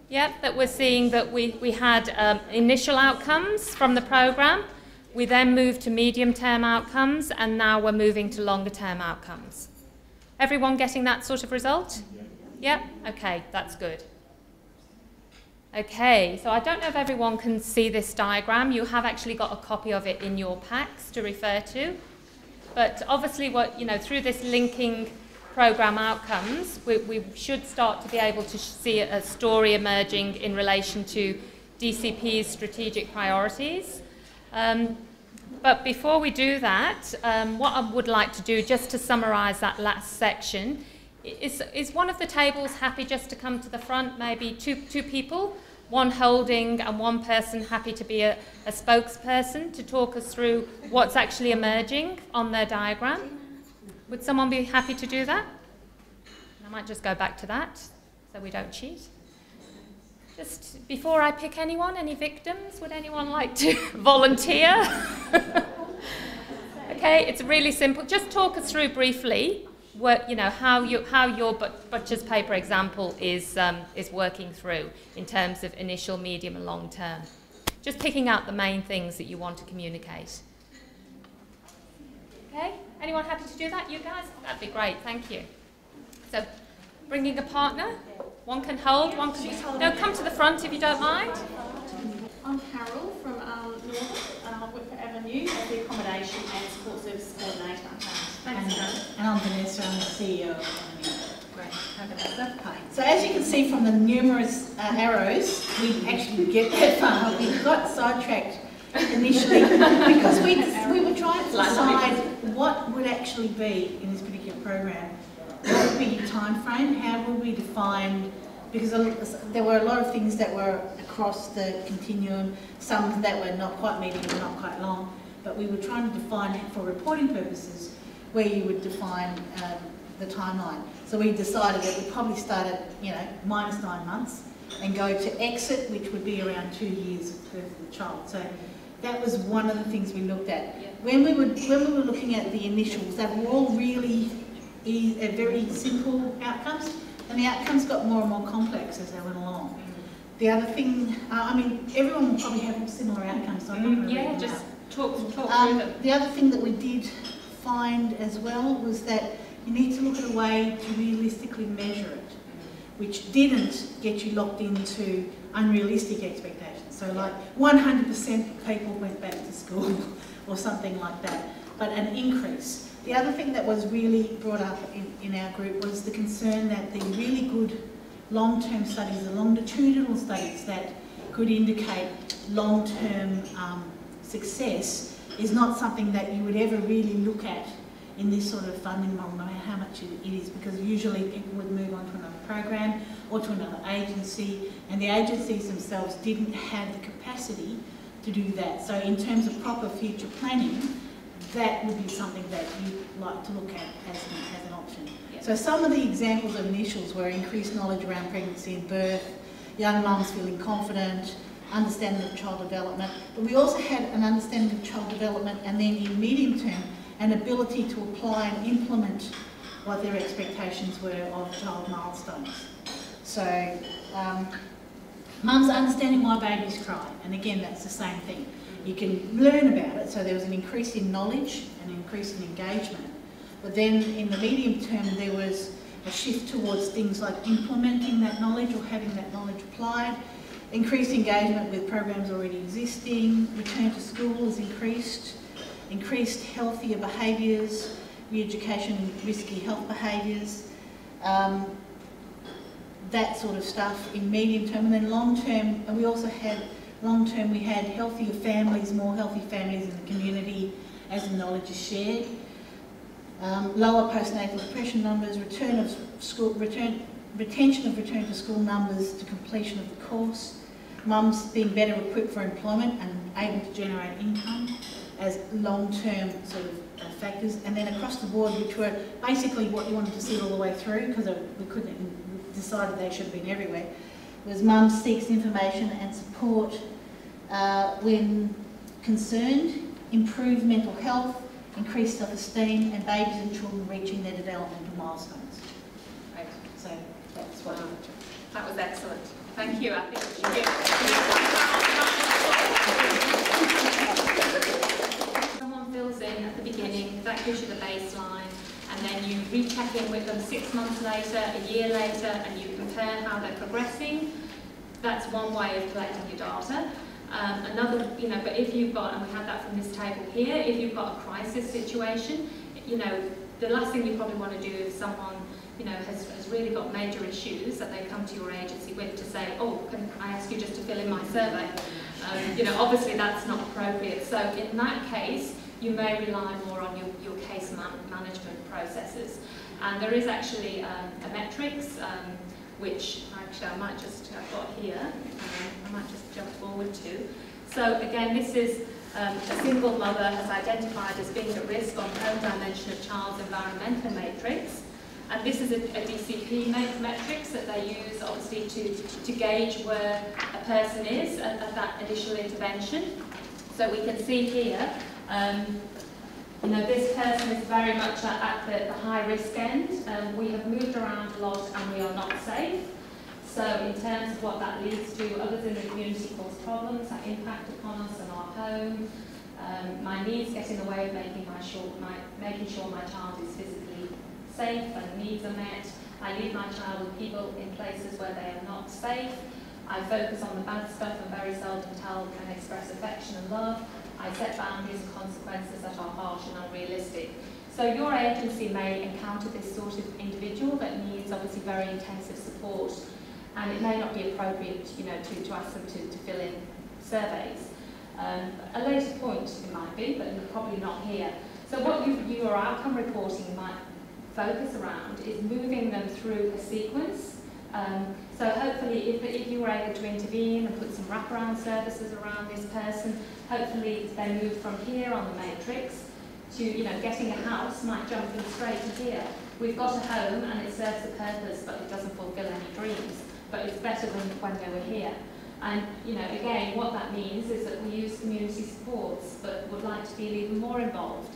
Yep, that we're seeing that we had initial outcomes from the program. We then moved to medium-term outcomes, and now we're moving to longer-term outcomes. Everyone getting that sort of result? Yep, okay, that's good. Okay, so I don't know if everyone can see this diagram. You have actually got a copy of it in your packs to refer to. But obviously, through this linking program outcomes, we should start to be able to see a story emerging in relation to DCP's strategic priorities. But before we do that, what I would like to do, just to summarise that last section, is one of the tables happy just to come to the front, maybe two people, one holding and one person happy to be a spokesperson to talk us through what's actually emerging on their diagram. Would someone be happy to do that? I might just go back to that so we don't cheat. Just before I pick anyone, any victims, would anyone like to volunteer? Okay, it's really simple. Just talk us through briefly how your butcher's paper example is working through in terms of initial, medium and long term. Just picking out the main things that you want to communicate. Okay, anyone happy to do that? You guys? That'd be great, thank you. So, bringing a partner. One can hold, one can... No, come to the front if you don't mind. I'm Carol from Northern. I work for Avenue as the Accommodation and Support Services Coordinator. Thanks, Carol. And I'm Vanessa, I'm the CEO of Avenue. Great, how about that? Okay. So as you can see from the numerous arrows, we didn't actually get that far. We got sidetracked initially because we were trying to decide what would actually be in this particular program. What would be your time frame? How would we define, because there were a lot of things that were across the continuum, some that were not quite medium and not quite long, but we were trying to define it for reporting purposes where you would define the timeline. So we decided that we'd probably start at, minus 9 months and go to exit, which would be around 2 years of birth of the child. So that was one of the things we looked at. When we were looking at the initials, they were all really very simple outcomes, and the outcomes got more and more complex as they went along. The other thing, everyone will probably have similar outcomes, so I'm not going to read them out. Talk through them. The other thing that we did find as well was that you need to look at a way to realistically measure it, which didn't get you locked into unrealistic expectations. So like 100% of people went back to school or something like that, but an increase. The other thing that was really brought up in our group was the concern that the really good long-term studies, the longitudinal studies that could indicate long-term success is not something that you would ever really look at in this sort of funding model, no matter how much it is, because usually people would move on to another program or to another agency, and the agencies themselves didn't have the capacity to do that. So in terms of proper future planning, that would be something that you'd like to look at as an option. Yep. So some of the examples of initials were increased knowledge around pregnancy and birth, young mums feeling confident, understanding of child development, but we also had an understanding of child development, and then in medium term, an ability to apply and implement what their expectations were of child milestones. So mums understanding why babies cry, and again that's the same thing. You can learn about it, so there was an increase in knowledge and an increase in engagement, but then in the medium term there was a shift towards things like implementing that knowledge or having that knowledge applied. Increased engagement with programs already existing, return to school is increased healthier behaviours, re-education in risky health behaviours, that sort of stuff in medium term. And then long term, and we also had we had healthier families, more healthy families in the community as the knowledge is shared. Lower postnatal depression numbers, retention of return to school numbers to completion of the course, mums being better equipped for employment and able to generate income as long-term sort of factors, and then across the board, which were basically what you wanted to see all the way through, because we couldn't decided they should have been everywhere, was mum seeks information and support when concerned, improved mental health, increased self-esteem, and babies and children reaching their developmental milestones. Right. So that's what that was excellent. Thank you. I think someone fills in at the beginning, that gives you the baseline, and then you recheck in with them 6 months later, a year later, and you compare how they're progressing. That's one way of collecting your data. Another, but if you've got, and we had that from this table here, if you've got a crisis situation, the last thing you probably want to do if someone, has really got major issues that they come to your agency with to say, oh, can I ask you just to fill in my survey? Obviously that's not appropriate. So in that case, you may rely more on your case management processes. And there is actually a metrics, which actually I might just, I've got here, I might just jump forward to. So again, this is a single mother has identified as being at risk on home dimension of child's environmental matrix. And this is a DCP metrics that they use obviously to gauge where a person is at that initial intervention. So we can see here, this person is very much at the high risk end. We have moved around a lot and we are not safe. So in terms of what that leads to, others in the community cause problems that impact upon us and our home. My needs get in the way of making sure my child is physically safe and needs are met. I leave my child with people in places where they are not safe. I focus on the bad stuff and very seldom tell and express affection and love. I set boundaries and consequences that are harsh and unrealistic. So your agency may encounter this sort of individual that needs obviously very intensive support, and it may not be appropriate, to ask them to fill in surveys. A later point it might be, but probably not here. So what your outcome reporting might focus around is moving them through a sequence. So hopefully if you were able to intervene and put some wraparound services around this person, hopefully they move from here on the matrix to, getting a house might jump them straight to here. We've got a home and it serves a purpose, but it doesn't fulfill any dreams, but it's better than when they were here. And, again, what that means is that we use community supports, but would like to feel even more involved.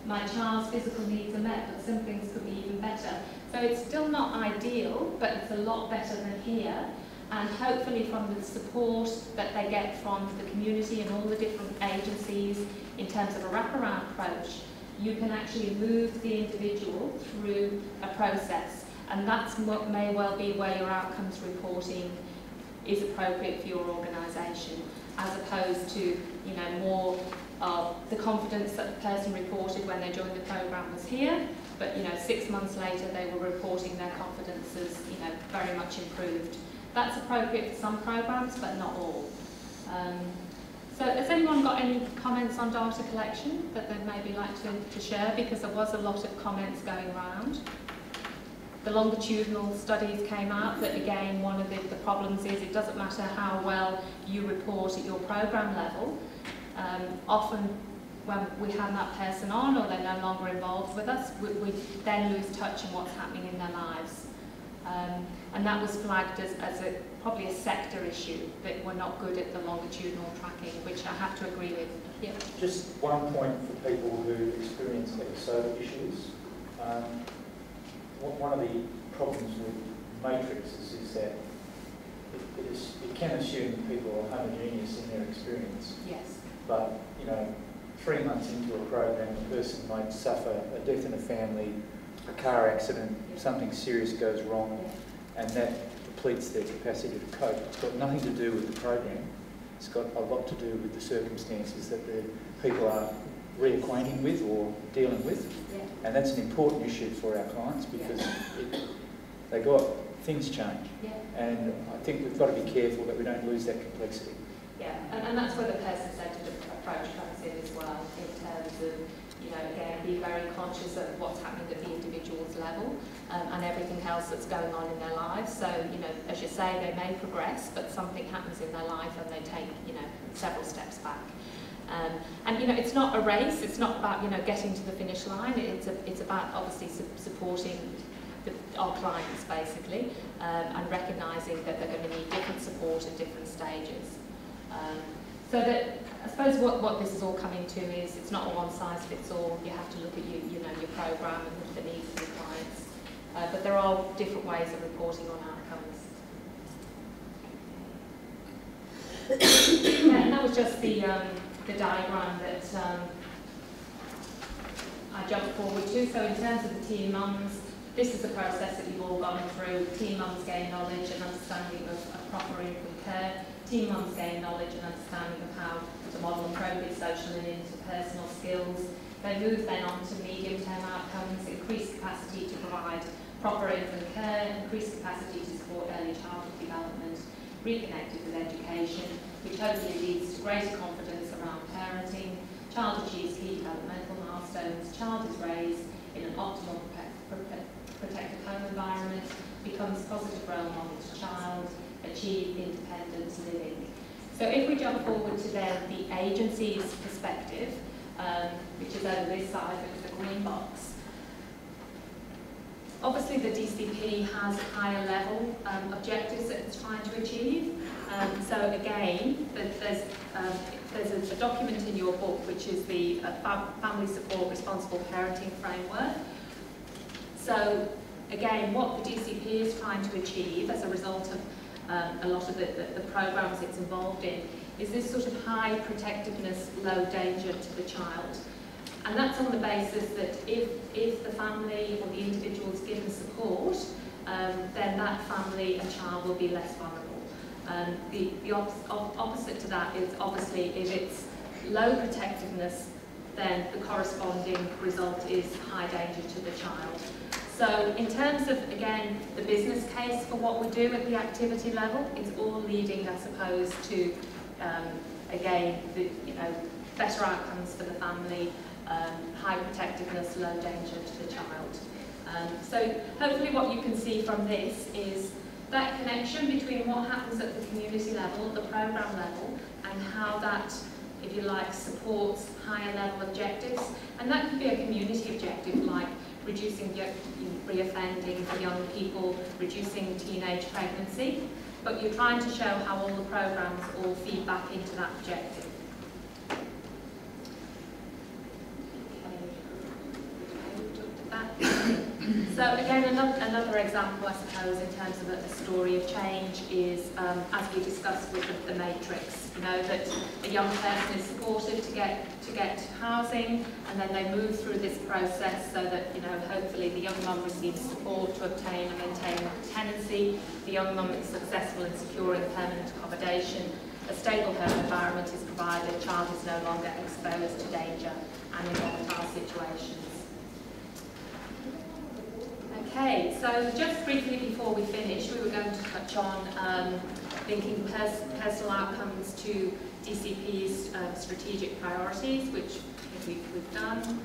My child's physical needs are met, but some things could be even better. So it's still not ideal, but it's a lot better than here. And hopefully from the support that they get from the community and all the different agencies in terms of a wraparound approach, you can actually move the individual through a process. And that's what may well be where your outcomes reporting is appropriate for your organisation, as opposed to, more the confidence that the person reported when they joined the programme was here, but 6 months later they were reporting their confidence as very much improved. That's appropriate for some programmes, but not all. So has anyone got any comments on data collection that they'd maybe like to share? Because there was a lot of comments going around. The longitudinal studies came out that, again, one of the problems is it doesn't matter how well you report at your programme level. Often when we have that person on or they're no longer involved with us, we then lose touch in what's happening in their lives. And that was flagged as probably a sector issue, that we're not good at the longitudinal tracking, which I have to agree with. Yeah. Just one point for people who experience episodic issues. One of the problems with matrices is that it can assume that people are homogeneous in their experience. Yes. But, 3 months into a program, a person might suffer a death in a family, a car accident, something serious goes wrong, and that depletes their capacity to cope. It's got nothing to do with the program. It's got a lot to do with the circumstances that the people are reacquainting with or dealing with. Yeah. And that's an important issue for our clients because things change. Yeah. And I think we've got to be careful that we don't lose that complexity. Yeah, and that's where the person-centred approach comes in as well, in terms of, again, be very conscious of what's happening at the individual's level and everything else that's going on in their lives. So, as you say, they may progress, but something happens in their life and they take, several steps back. And it's not a race. It's not about getting to the finish line. It's about obviously supporting our clients basically, and recognising that they're going to need different support at different stages. So that I suppose what this is all coming to is it's not a one size fits all. You have to look at your programme and the needs of your clients. But there are different ways of reporting on outcomes. Yeah, and that was just the diagram that I jumped forward to. So in terms of the teen mums, this is the process that you've all gone through. Teen mums gain knowledge and understanding of proper income care. Teen mums gain knowledge and understanding of how to model appropriate social and interpersonal skills. They move then on to medium-term outcomes, increased capacity to provide proper infant care, increased capacity to support early childhood development, reconnected with education, which hopefully leads to greater confidence around parenting. Child achieves key developmental milestones. Child is raised in an optimal protected home environment, becomes positive role model to child, achieve independent living. So if we jump forward to then the agency's perspective, which is over this side with the green box, obviously the DCP has higher level objectives that it's trying to achieve. So again, there's a document in your book which is the Family Support Responsible Parenting Framework. So again, what the DCP is trying to achieve as a result of a lot of the programs it's involved in is this sort of high protectiveness, low danger to the child. And that's on the basis that if the family or the individual is given support, then that family and child will be less vulnerable. The opposite to that is obviously if it's low protectiveness, then the corresponding result is high danger to the child. So in terms of, again, the business case for what we do at the activity level, it's all leading, I suppose, to, again, better outcomes for the family, high protectiveness, low danger to the child. So hopefully what you can see from this is that connection between what happens at the community level, the programme level, and how that, if you like, supports higher level objectives. And that could be a community objective like reducing reoffending for young people, reducing teenage pregnancy, but you're trying to show how all the programmes all feed back into that objective. So again, another example, I suppose, in terms of a story of change is, as we discussed with the matrix, that a young person is supported to get housing, and then they move through this process so that, hopefully the young mum receives support to obtain and maintain a tenancy, the young mum is successful in securing permanent accommodation, a stable home environment is provided, the child is no longer exposed to danger and in volatile situations. Okay, so just briefly before we finish, we were going to touch on linking personal outcomes to DCP's strategic priorities, which we've done.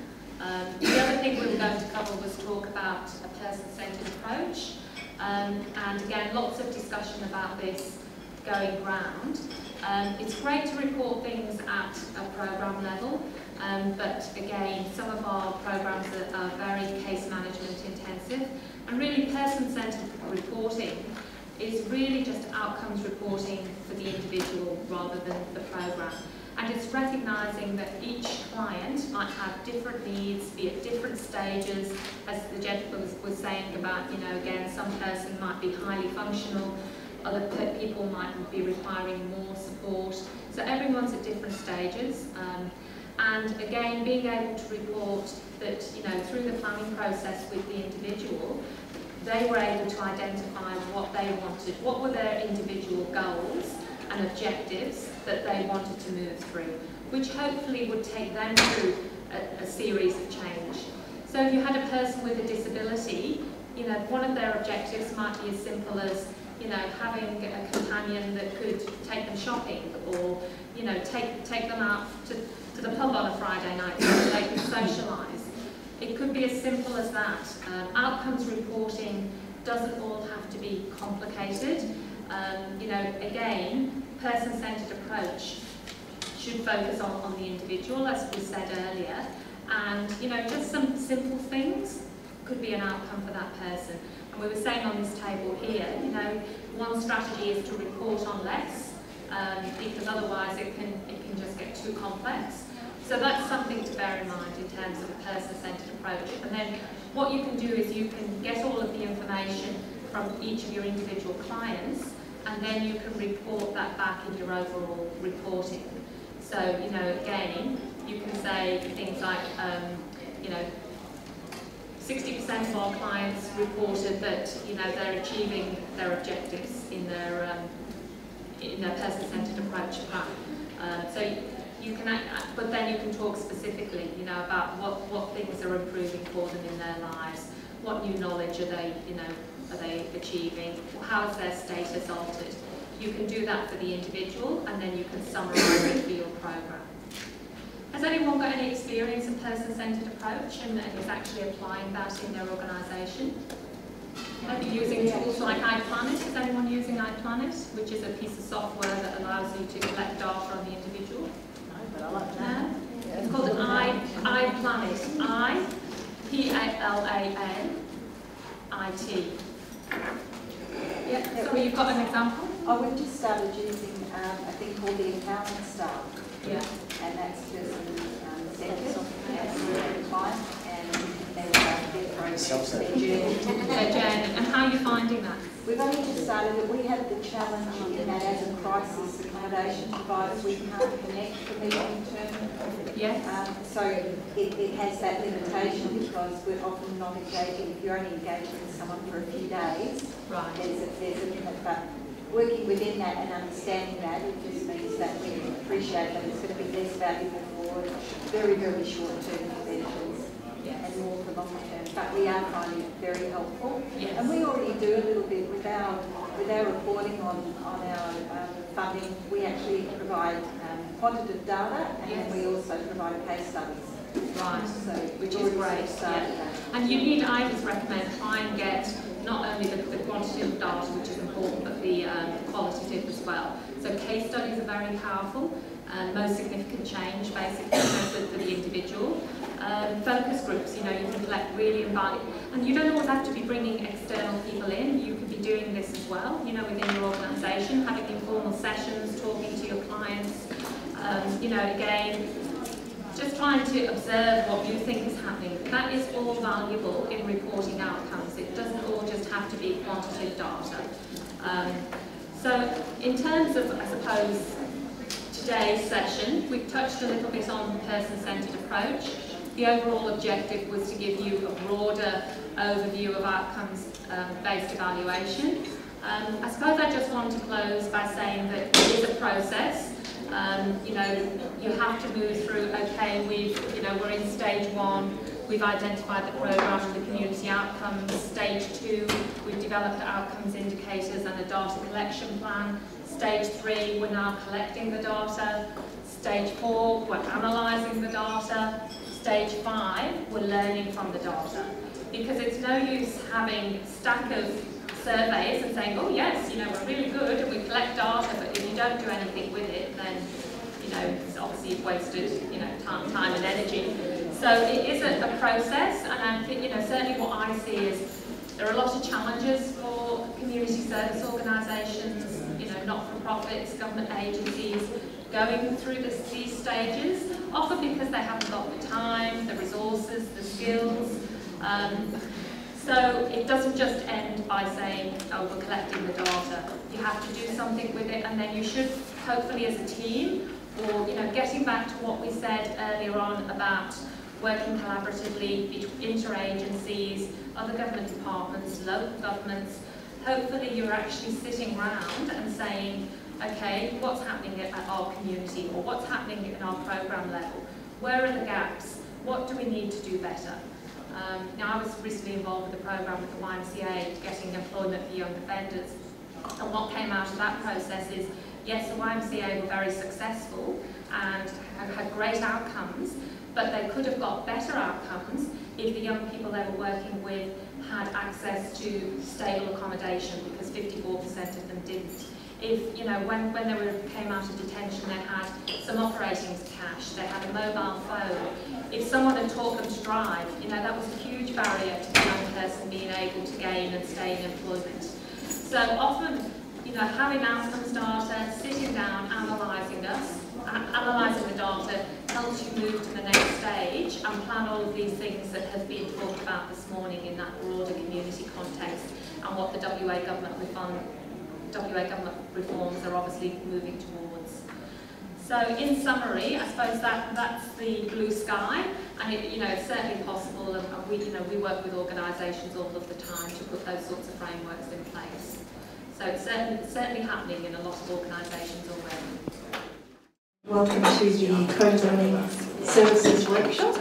The other thing we were going to cover was talk about a person-centred approach. And again, lots of discussion about this going round. It's great to report things at a programme level, but again, some of our programmes are very case management intensive, and really person-centred reporting is really just outcomes reporting for the individual rather than the programme. And it's recognising that each client might have different needs, be at different stages, as the gentleman was saying about, you know, again, some person might be highly functional, other people might be requiring more support. So everyone's at different stages. And again, being able to report that, you know, through the planning process with the individual, they were able to identify what they wanted, what were their individual goals and objectives that they wanted to move through, which hopefully would take them through a series of change. So if you had a person with a disability, you know, one of their objectives might be as simple as, you know, having a companion that could take them shopping, or, you know, take them out to the pub on a Friday night so they could socialise. It could be as simple as that. Outcomes reporting doesn't all have to be complicated. You know, again, person-centred approach should focus on the individual, as we said earlier, and, you know, just some simple things could be an outcome for that person. And we were saying on this table here, you know, one strategy is to report on less, because otherwise it can just get too complex. So that's something to bear in mind in terms of a person-centred approach. And then what you can do is you can get all of the information from each of your individual clients, and then you can report that back in your overall reporting. So, you know, again, you can say things like, you know, 60% of our clients reported that, you know, they're achieving their objectives in their person-centred approach plan. So you can, but then you can talk specifically, you know, about what things are improving for them in their lives, what new knowledge are they, you know, are they achieving, how is their status altered. You can do that for the individual, and then you can summarise it for your programme. Has anyone got any experience in person-centred approach and is actually applying that in their organisation? Maybe using tools like iPlanet. Is anyone using iPlanet, which is a piece of software that allows you to collect data on the individual? No, but I like that. No? It's called an iPlanet. I-P-A-L-A-N-I-T. Yeah, so you've got an example? Oh, we've just started using a thing called the Empowerment Star. Yeah. And that's person-centred as a client, and they will have their progress, their journey. Their journey. And how are you finding that? We've only just started it. We have the challenge in that as a crisis accommodation provider, we can't connect for people internally. Yes. So it has that limitation because we're often not engaging. If you're only engaging with someone for a few days, right. there's a limit. But working within that and understanding that, it just means that we appreciate that it's going to be less valuable for very, very short-term interventions, yes, and more for longer-term. But we are finding it very helpful. Yes. And we already do a little bit with our reporting on our funding. We actually provide quantitative data, and yes, then we also provide case studies. Right, so which is great. Yeah. And you need, I would recommend, try and get not only the quantitative data, which is important, but the qualitative as well. So case studies are very powerful, and most significant change basically for the individual. Focus groups, you know, you can collect really invaluable, and you don't always have to be bringing external people in. You could be doing this as well, you know, within your organisation, having informal sessions, talking to your clients. You know, again, just trying to observe what you think is happening. That is all valuable in reporting outcomes. It doesn't all just have to be quantitative data. So in terms of, I suppose, today's session, we've touched a little bit on the person-centred approach. The overall objective was to give you a broader overview of outcomes-based evaluation. I suppose I just want to close by saying that it is a process. You know, you have to move through, okay, we're in stage 1, we've identified the programme and the community outcomes. Stage 2, we've developed outcomes indicators and a data collection plan. Stage 3, we're now collecting the data. Stage 4, we're analysing the data. Stage 5, we're learning from the data. Because it's no use having a stack of surveys and saying, oh yes, you know, we're really good and we collect data, but if you don't do anything with it, then, you know, it's obviously you've wasted, you know, time and energy. So it is a process, and I think, you know, certainly what I see is there are a lot of challenges for community service organisations, you know, not-for-profits, government agencies, going through these stages, often because they haven't got the time, the resources, the skills. So it doesn't just end by saying, oh, we're collecting the data. You have to do something with it, and then you should, hopefully as a team, or, you know, getting back to what we said earlier on about working collaboratively between interagencies, other government departments, local governments, hopefully you're actually sitting around and saying, okay, what's happening at our community, or what's happening in our programme level? Where are the gaps? What do we need to do better? Now, I was recently involved with a programme with the YMCA, getting employment for young offenders, and what came out of that process is, yes, the YMCA were very successful and had great outcomes, but they could have got better outcomes if the young people they were working with had access to stable accommodation, because 54% of them didn't. If, you know, when they came out of detention, they had some operating cash, they had a mobile phone. If someone had taught them to drive, you know, that was a huge barrier to the young person being able to gain and stay in employment. So often, you know, having outcomes data, sitting down, analysing the data helps you move to the next stage and plan all of these things that have been talked about this morning in that broader community context, and what the WA government reforms are obviously moving towards. So in summary, I suppose that's the blue sky, and it, you know, it's certainly possible, and we work with organisations all of the time to put those sorts of frameworks in place. So it's certainly happening in a lot of organisations already. Welcome to the Co-Designing Services Workshop.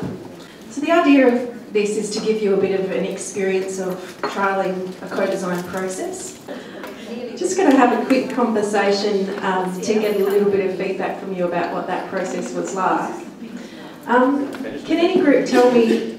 So the idea of this is to give you a bit of an experience of trialling a co-design process. Just going to have a quick conversation to get a little bit of feedback from you about what that process was like. Can any group tell me,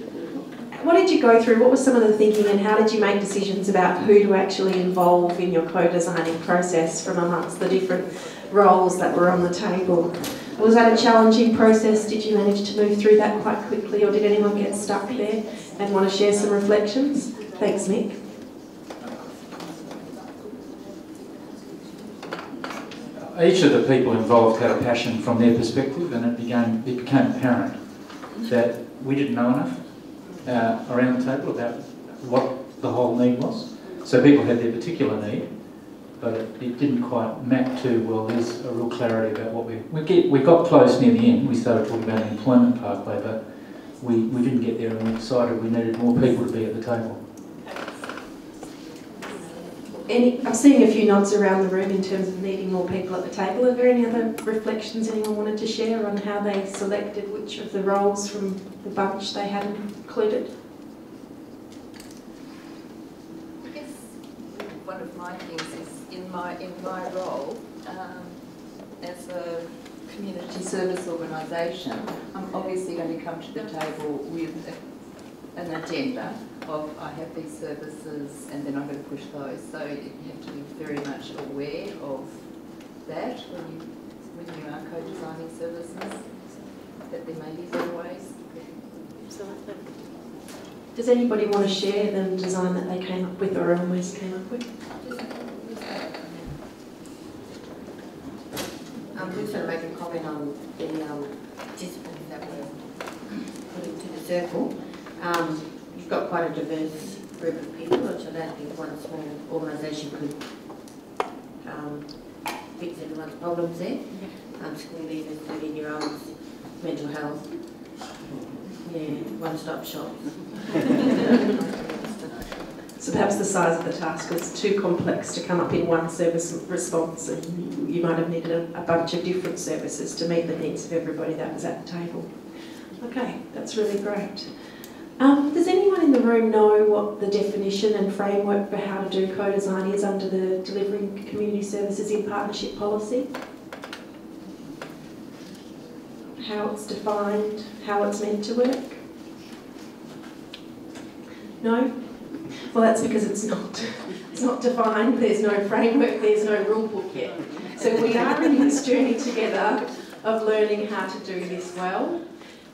what did you go through? What was some of the thinking, and how did you make decisions about who to actually involve in your co-designing process from amongst the different roles that were on the table? Was that a challenging process? Did you manage to move through that quite quickly, or did anyone get stuck there and want to share some reflections? Thanks, Nick. Each of the people involved had a passion from their perspective, and it became apparent that we didn't know enough around the table about what the whole need was. So people had their particular need, but it didn't quite map to, well, there's a real clarity about what we got close near the end. We started talking about an employment pathway, but we didn't get there, and we decided we needed more people to be at the table. I'm seeing a few nods around the room in terms of needing more people at the table. Are there any other reflections anyone wanted to share on how they selected which of the roles from the bunch they had included? I guess one of my things is in my role as a community service organisation, I'm obviously going to come to the table with an agenda of I have these services and then I'm going to push those. So you have to be very much aware of that when you are co-designing services, that there may be better ways. Absolutely. Does anybody want to share the design that they came up with or almost came up with? I'm just going to make a comment on the participants that were put into the circle. You've got quite a diverse group of people, which I don't think one small organisation could fix everyone's problems there. School leavers, 13-year-olds, mental health, one-stop shop. So perhaps the size of the task was too complex to come up in one service response, and you might have needed a bunch of different services to meet the needs of everybody that was at the table. Okay, that's really great. Does anyone in the room know what the definition and framework for how to do co-design is under the Delivering Community Services in Partnership policy? How it's defined, how it's meant to work? No? Well, that's because it's not defined, there's no framework, there's no rule book yet. So we are in this journey together of learning how to do this well.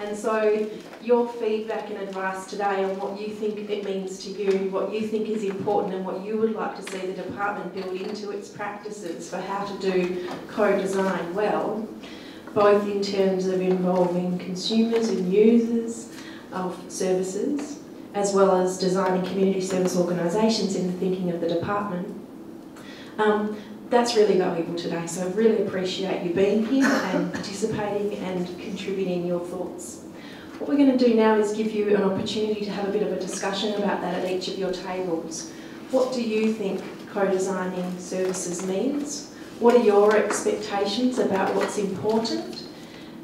And so your feedback and advice today on what you think it means to you, what you think is important and what you would like to see the department build into its practices for how to do co-design well, both in terms of involving consumers and users of services, as well as designing community service organisations in the thinking of the department. That's really valuable today, so I really appreciate you being here and participating and contributing your thoughts. What we're going to do now is give you an opportunity to have a bit of a discussion about that at each of your tables. What do you think co-designing services means? What are your expectations about what's important?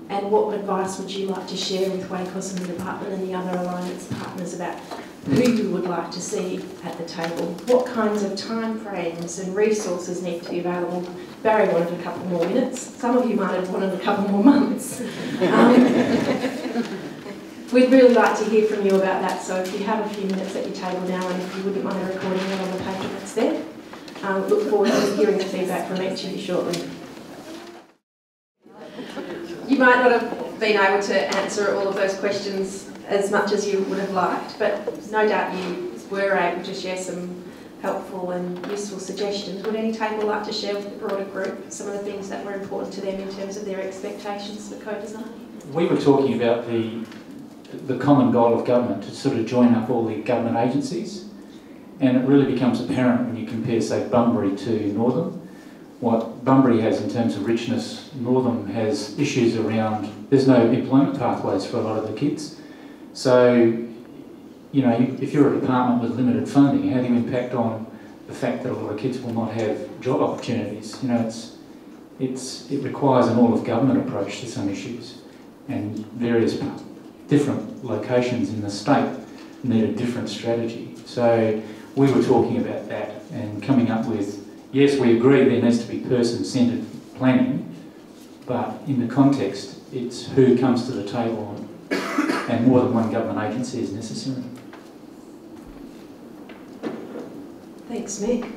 And what advice would you like to share with WACOS and the department and the other alliance partners about who you would like to see at the table? What kinds of timeframes and resources need to be available? Barry wanted a couple more minutes. Some of you might have wanted a couple more months. We'd really like to hear from you about that, so if you have a few minutes at your table now, and if you wouldn't mind recording it on the paper that's there, look forward to hearing the feedback from each of you shortly. You might not have been able to answer all of those questions as much as you would have liked, but no doubt you were able to share some helpful and useful suggestions. Would any table like to share with the broader group some of the things that were important to them in terms of their expectations for co-design? We were talking about the common goal of government to sort of join up all the government agencies, and it really becomes apparent when you compare, say, Bunbury to Northam. What Bunbury has in terms of richness, Northam has issues around, there's no employment pathways for a lot of the kids. So, you know, if you're a department with limited funding, how do you impact on the fact that a lot of kids will not have job opportunities? You know, it requires an all-of-government approach to some issues, and various different locations in the state need a different strategy. So we were talking about that and coming up with, yes, we agree there needs to be person-centred planning, but in the context, it's who comes to the table, and more than one government agency is necessary. Thanks, Mick.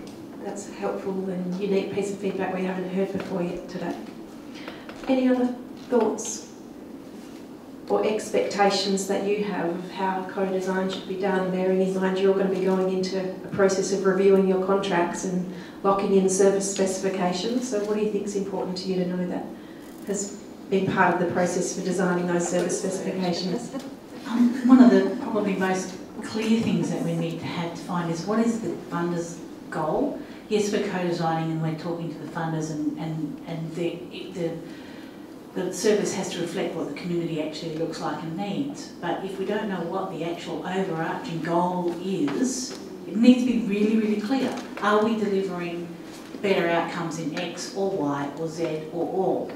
That's a helpful and unique piece of feedback we haven't heard before yet today. Any other thoughts or expectations that you have of how co-design should be done, bearing in mind you're going to be going into a process of reviewing your contracts and locking in service specifications? So what do you think is important to you to know that has been part of the process for designing those service specifications? One of the probably most clear things that we need to find is what is the funder's goal? Yes, we're co-designing and we're talking to the funders, and the service has to reflect what the community actually looks like and needs. But if we don't know what the actual overarching goal is, it needs to be really, really clear. Are we delivering better outcomes in X or Y or Z or all?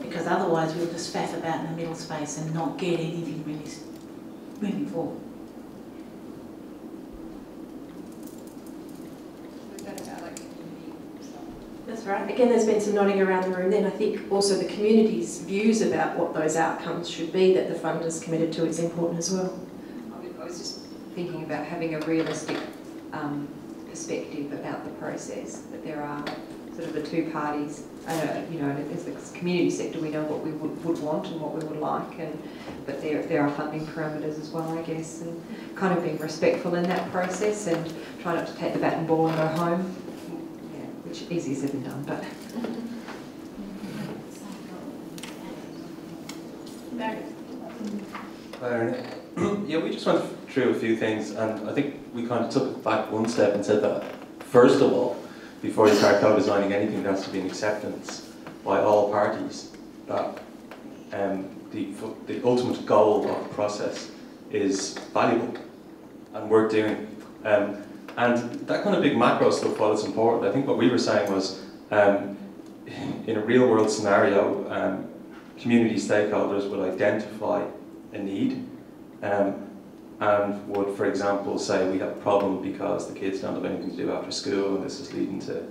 Because otherwise we'll just faff about in the middle space and not get anything really moving forward. That's right. Again, there's been some nodding around the room then. I think also the community's views about what those outcomes should be that the funders committed to is important as well. I was just thinking about having a realistic perspective about the process, that there are sort of the two parties. You know, as the community sector, we know what we would want and what we would like, but there are funding parameters as well, I guess, and kind of being respectful in that process and try not to take the bat and ball and go home. Which is easier said than done, but... Yeah, we just went through a few things, and I think we kind of took it back one step and said that, first of all, before you start co-designing anything, there has to be an acceptance by all parties that the ultimate goal of the process is valuable and worth doing. And that kind of big macro stuff, while it's important, I think what we were saying was, in a real world scenario, community stakeholders will identify a need, and would, for example, say we have a problem because the kids don't have anything to do after school and this is leading to,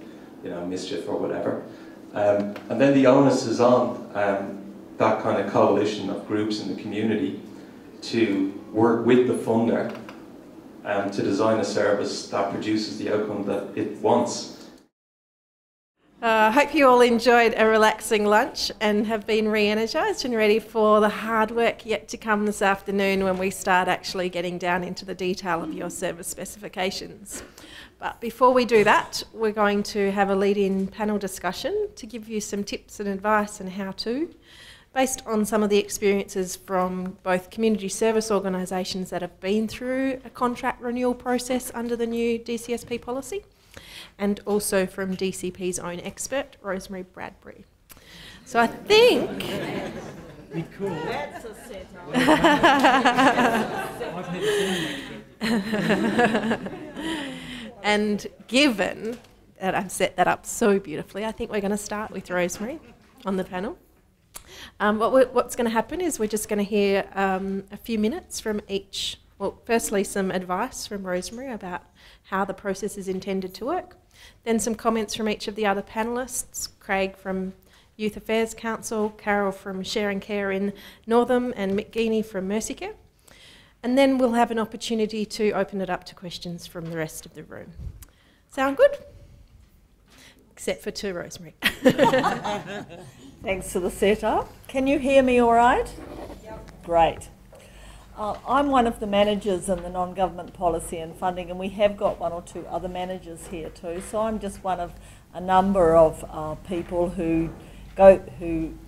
you know, mischief or whatever. And then the onus is on that kind of coalition of groups in the community to work with the funder to design a service that produces the outcome that it wants. I hope you all enjoyed a relaxing lunch and have been re-energised and ready for the hard work yet to come this afternoon when we start actually getting down into the detail of your service specifications. But before we do that, we're going to have a lead-in panel discussion to give you some tips and advice on how to, based on some of the experiences from both community service organisations that have been through a contract renewal process under the new DCSP policy, and also from DCP's own expert, Rosemary Bradbury. So I think... Cool. That's a setup. And given that I've set that up so beautifully, I think we're going to start with Rosemary on the panel. What's going to happen is we're just going to hear a few minutes from each. Well, firstly, some advice from Rosemary about how the process is intended to work. Then some comments from each of the other panellists, Craig from Youth Affairs Council, Carol from Share and Care in Northam, and Mick Geeney from Mercycare. And then we'll have an opportunity to open it up to questions from the rest of the room. Sound good? Except for to Rosemary. Thanks for the setup. Can you hear me all right? Yep. Great. I'm one of the managers in the non-government policy and funding, and we have got one or two other managers here too. So I'm just one of a number of people who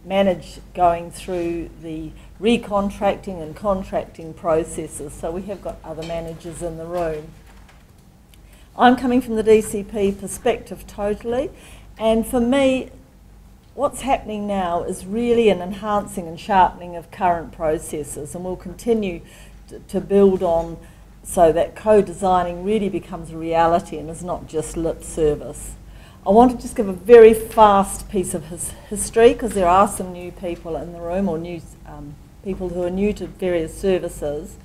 manage going through the recontracting and contracting processes. So we have got other managers in the room. I'm coming from the DCP perspective totally, and for me, what's happening now is really an enhancing and sharpening of current processes, and we'll continue to build on so that co-designing really becomes a reality and is not just lip service. I want to just give a very fast piece of history, because there are some new people in the room, or new people who are new to various services.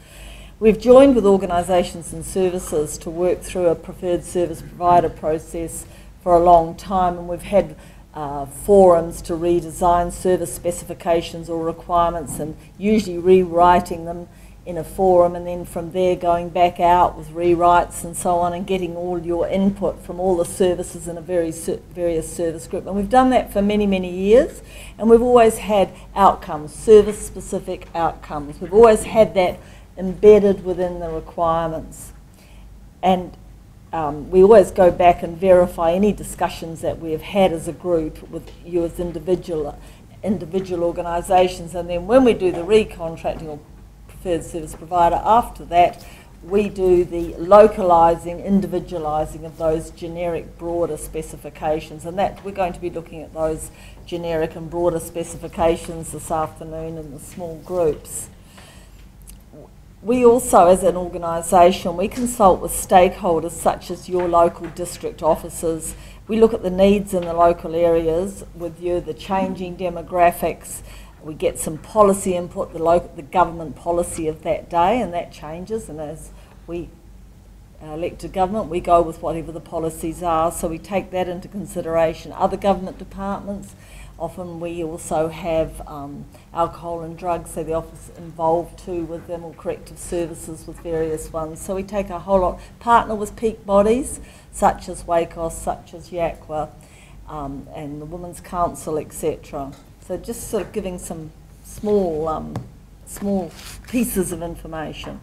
We've joined with organisations and services to work through a preferred service provider process for a long time, and we've had forums to redesign service specifications or requirements, and usually rewriting them in a forum, and then from there going back out with rewrites and so on, and getting all your input from all the services in a various service group. And we've done that for many, many years, and we've always had outcomes, service-specific outcomes. We've always had that embedded within the requirements. And we always go back and verify any discussions that we have had as a group with you as individual organisations, and then when we do the recontracting or preferred service provider, after that we do the localising, individualising of those generic broader specifications, and that we're going to be looking at those generic and broader specifications this afternoon in the small groups. We also, as an organisation, we consult with stakeholders such as your local district officers. We look at the needs in the local areas with you, the changing demographics. We get some policy input, the government policy of that day, and that changes. And as we elect a government, we go with whatever the policies are, so we take that into consideration. Other government departments, often we also have alcohol and drugs, so the office involved too with them, or corrective services with various ones. So we take a whole lot, partner with peak bodies such as WACOS, such as YACWA, and the Women's Council, etc. So just sort of giving some small pieces of information.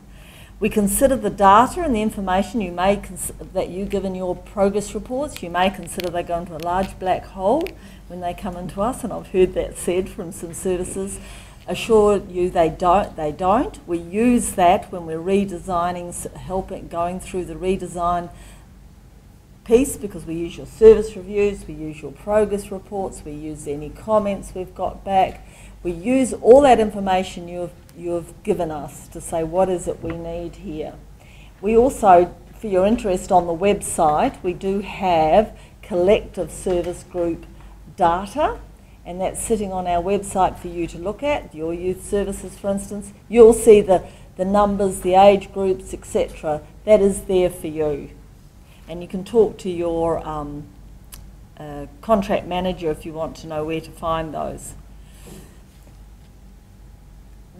We consider the data and the information that you give in your progress reports. You may consider they go into a large black hole when they come into us, and I've heard that said from some services. Assure you they don't. We use that when we're redesigning, going through the redesign piece, because we use your service reviews, we use your progress reports, we use any comments we've got back. We use all that information you've given us to say what is it we need here. We also, for your interest on the website, we do have collective service group data, and that's sitting on our website for you to look at. Your youth services, for instance, you'll see the the numbers, the age groups, etc., that is there for you. And you can talk to your contract manager if you want to know where to find those.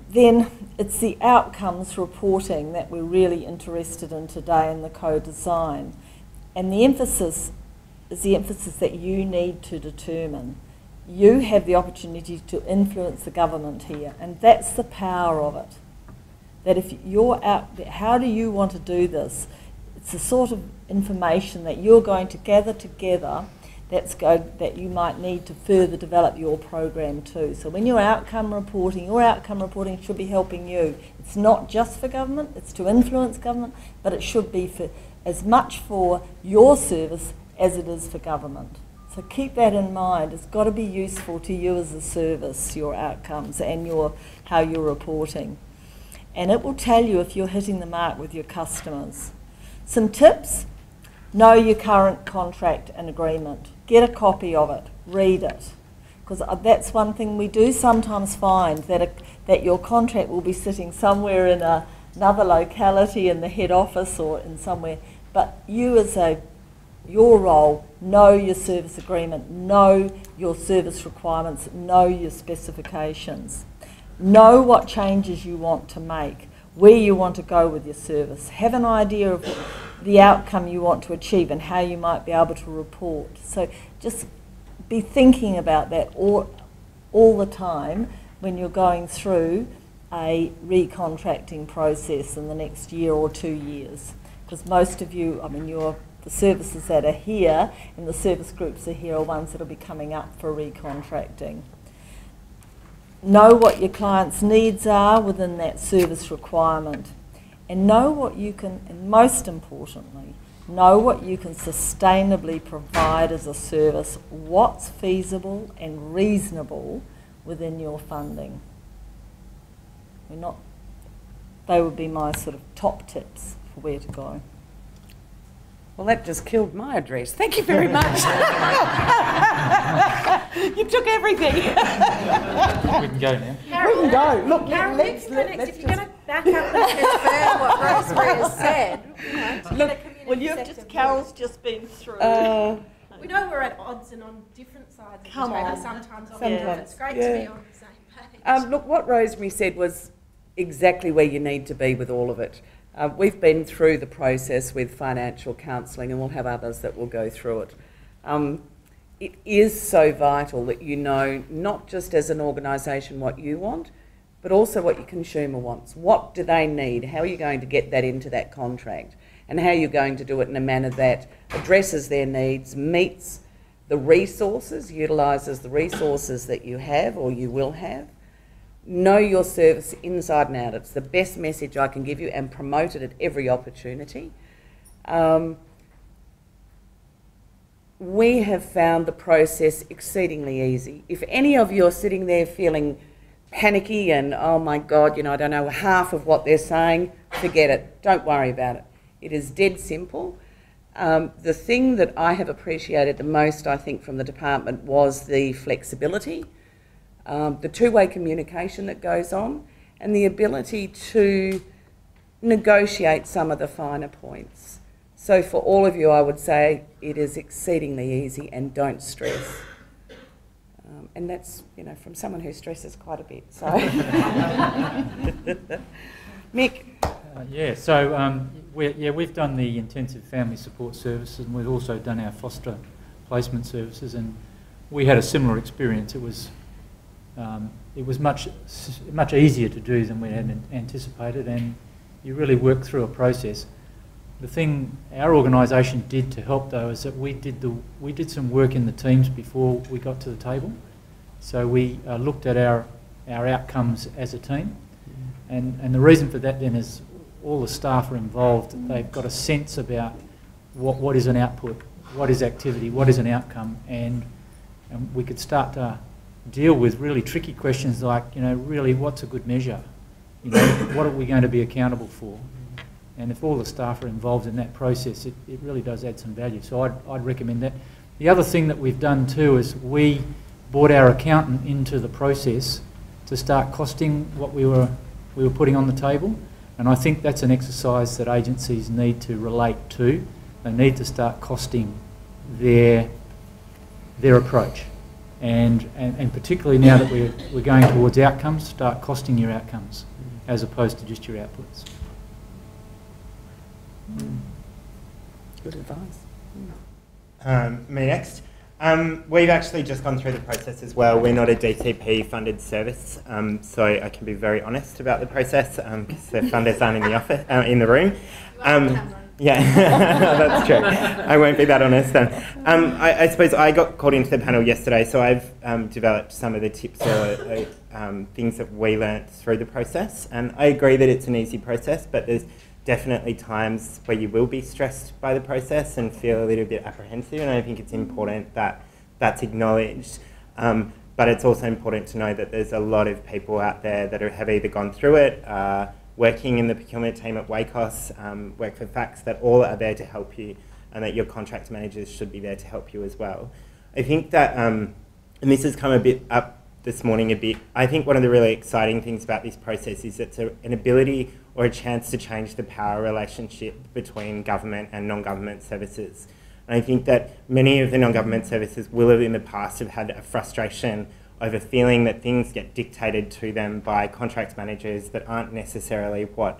Then it's the outcomes reporting that we're really interested in today in the co-design. And the emphasis is the emphasis that you need to determine. You have the opportunity to influence the government here, and that's the power of it. That if you're out, how do you want to do this? It's the sort of information that you're going to gather together that you might need to further develop your program too. So when you're outcome reporting, your outcome reporting should be helping you. It's not just for government, it's to influence government, but it should be for as much for your service as it is for government. So keep that in mind. It's got to be useful to you as a service, your outcomes and how you're reporting. And it will tell you if you're hitting the mark with your customers. Some tips: know your current contract and agreement. Get a copy of it, read it. Because that's one thing we do sometimes find, that your contract will be sitting somewhere in another locality in the head office or in somewhere, but you as your role, know your service agreement, know your service requirements, know your specifications. Know what changes you want to make, where you want to go with your service. Have an idea of the outcome you want to achieve and how you might be able to report. So just be thinking about that all the time when you're going through a recontracting process in the next year or 2 years. Because most of you, the services that are here and the service groups are here are ones that will be coming up for recontracting. Know what your client's needs are within that service requirement, and know what you can, and most importantly, know what you can sustainably provide as a service, what's feasible and reasonable within your funding. They would be my sort of top tips for where to go. Well, that just killed my address. Thank you very much. You took everything. We can go now. We can go. Look, Carol, let's if you're going to back up and confirm what Rosemary has said. Carol's just been through. We know we're at odds and on different sides of the table sometimes. It's great to be on the same page. Look, what Rosemary said was exactly where you need to be with all of it. We've been through the process with financial counselling, and we'll have others that will go through it. It is so vital that you know, not just as an organisation what you want, but also what your consumer wants. What do they need? How are you going to get that into that contract? And how you're going to do it in a manner that addresses their needs, meets the resources, utilises the resources that you have or you will have. Know your service inside and out. It's the best message I can give you, and promote it at every opportunity. We have found the process exceedingly easy. If any of you are sitting there feeling panicky and, oh my God, I don't know half of what they're saying, forget it. Don't worry about it. It is dead simple. The thing that I have appreciated the most, I think, from the department was the flexibility. The two-way communication that goes on, and the ability to negotiate some of the finer points. So for all of you, I would say it is exceedingly easy, and don't stress. And that's, from someone who stresses quite a bit. So, Mick. We've done the intensive family support services, and we've also done our foster placement services, and we had a similar experience. It was much easier to do than we had anticipated, and you really work through a process. The thing our organisation did to help, though, is that we did some work in the teams before we got to the table. So we looked at our outcomes as a team, and the reason for that then is all the staff are involved. They've got a sense about what is an output, what is activity, what is an outcome, and we could start to deal with really tricky questions like, really what's a good measure? What are we going to be accountable for? And if all the staff are involved in that process, it really does add some value. So I'd recommend that. The other thing that we've done too is we brought our accountant into the process to start costing what we were putting on the table. And I think that's an exercise that agencies need to relate to. They need to start costing their approach. And particularly now that we're going towards outcomes, start costing your outcomes as opposed to just your outputs. Good advice. Me next. We've actually just gone through the process as well. We're not a DCP funded service, so I can be very honest about the process because the funders aren't in the office, in the room. Yeah, that's true. I won't be that honest then. I suppose I got called into the panel yesterday, so I've developed some of the tips or things that we learnt through the process. And I agree that it's an easy process, but there's definitely times where you will be stressed by the process and feel a little bit apprehensive, and I think it's important that that's acknowledged. But it's also important to know that there's a lot of people out there that have either gone through it, working in the procurement team at WACOS, Work for Facts, that all are there to help you, and that your contract managers should be there to help you as well. I think that, and this has come a bit up this morning a bit, I think one of the really exciting things about this process is it's an ability or a chance to change the power relationship between government and non-government services. And I think that many of the non-government services will have in the past have had a frustration over feeling that things get dictated to them by contract managers that aren't necessarily what,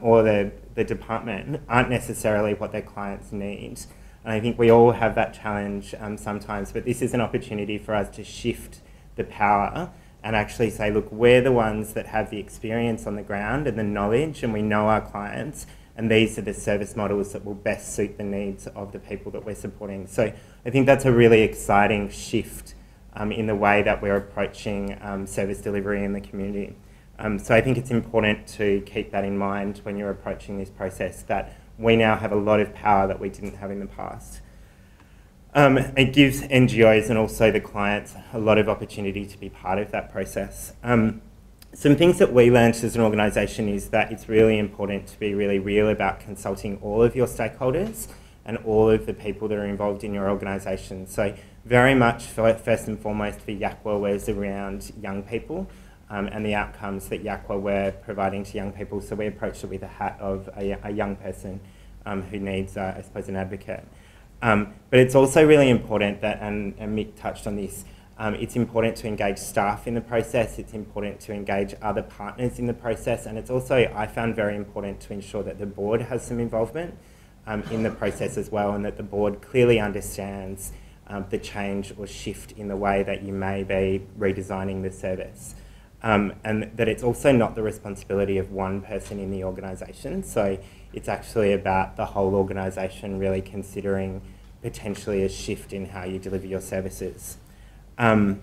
or the department, aren't necessarily what their clients need. And I think we all have that challenge sometimes, but this is an opportunity for us to shift the power and actually say, look, we're the ones that have the experience on the ground and the knowledge, and we know our clients, and these are the service models that will best suit the needs of the people that we're supporting. So I think that's a really exciting shift in the way that we're approaching service delivery in the community. So I think it's important to keep that in mind when you're approaching this process, that we now have a lot of power that we didn't have in the past. It gives NGOs and also the clients a lot of opportunity to be part of that process. Some things that we learned as an organisation is that it's really important to be really real about consulting all of your stakeholders and all of the people that are involved in your organisation. So very much first and foremost for YACWA was around young people and the outcomes that YACWA were providing to young people. So we approached it with a hat of a young person who needs, I suppose, an advocate. But it's also really important that, and Mick touched on this, it's important to engage staff in the process, it's important to engage other partners in the process, and it's also, I found, very important to ensure that the board has some involvement in the process as well, and that the board clearly understands the change or shift in the way that you may be redesigning the service. And that it's also not the responsibility of one person in the organisation, so it's actually about the whole organisation really considering potentially a shift in how you deliver your services. I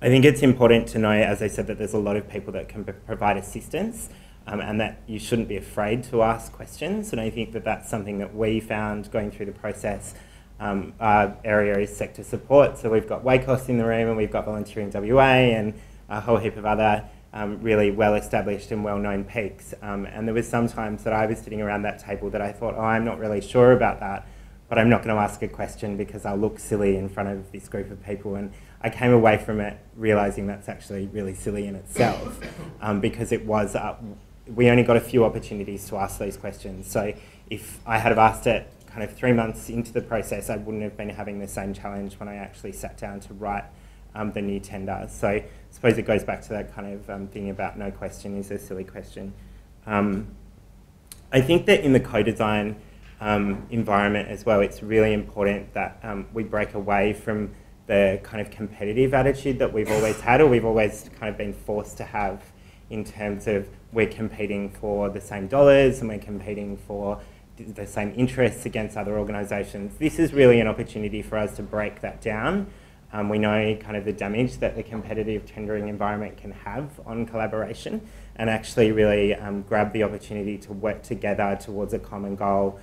think it's important to know, as I said, that there's a lot of people that can provide assistance and that you shouldn't be afraid to ask questions, and I think that that's something that we found going through the process. Our area is sector support, so we've got WACOS in the room and we've got Volunteering WA and a whole heap of other really well-established and well-known peaks. And there was some times that I was sitting around that table that I thought, oh, I'm not really sure about that, but I'm not going to ask a question because I'll look silly in front of this group of people. And I came away from it realising that's actually really silly in itself because it was, we only got a few opportunities to ask those questions. So if I had have asked it kind of 3 months into the process, I wouldn't have been having the same challenge when I actually sat down to write the new tender. So I suppose it goes back to that kind of thing about no question is a silly question. I think that in the co-design environment as well, it's really important that we break away from the kind of competitive attitude that we've always had, or we've always kind of been forced to have, in terms of we're competing for the same dollars and we're competing for the same interests against other organisations. This is really an opportunity for us to break that down. We know kind of the damage that the competitive tendering environment can have on collaboration, and actually really grab the opportunity to work together towards a common goal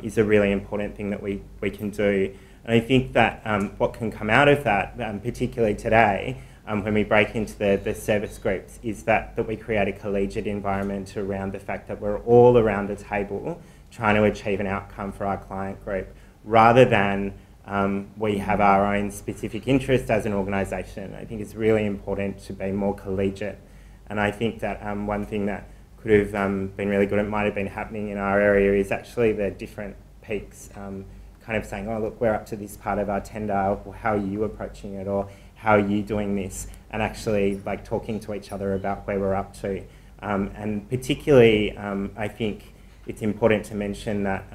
is a really important thing that we can do. And I think that what can come out of that, particularly today, when we break into the service groups, is that we create a collegiate environment around the fact that we're all around the table trying to achieve an outcome for our client group, rather than we have our own specific interest as an organisation. I think it's really important to be more collegiate. And I think that one thing that could have been really good, it might have been happening in our area, is actually the different peaks kind of saying, oh look, we're up to this part of our tender, or how are you approaching it, or how are you doing this, and actually like talking to each other about where we're up to. And particularly, I think it's important to mention that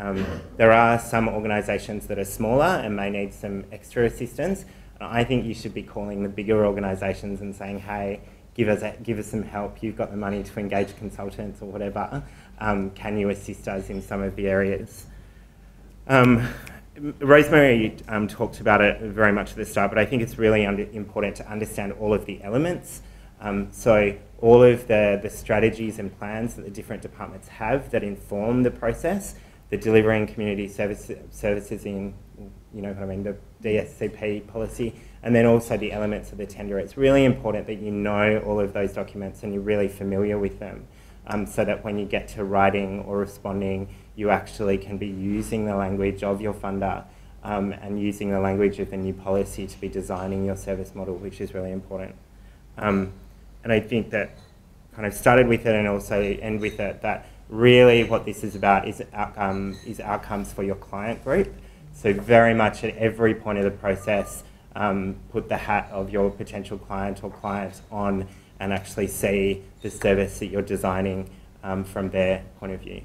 there are some organisations that are smaller and may need some extra assistance. I think you should be calling the bigger organisations and saying, hey, give us some help, you've got the money to engage consultants or whatever, can you assist us in some of the areas? Rosemary talked about it very much at the start, but I think it's really important to understand all of the elements. So all of the strategies and plans that the different departments have that inform the process, the delivering community services in, you know what I mean, the DCSP policy, and then also the elements of the tender. It's really important that you know all of those documents and you're really familiar with them, so that when you get to writing or responding, you actually can be using the language of your funder and using the language of the new policy to be designing your service model, which is really important. And I think that kind of started with it and also end with it, that really what this is about is outcomes for your client group. So very much at every point of the process, put the hat of your potential client or clients on and actually see the service that you're designing from their point of view.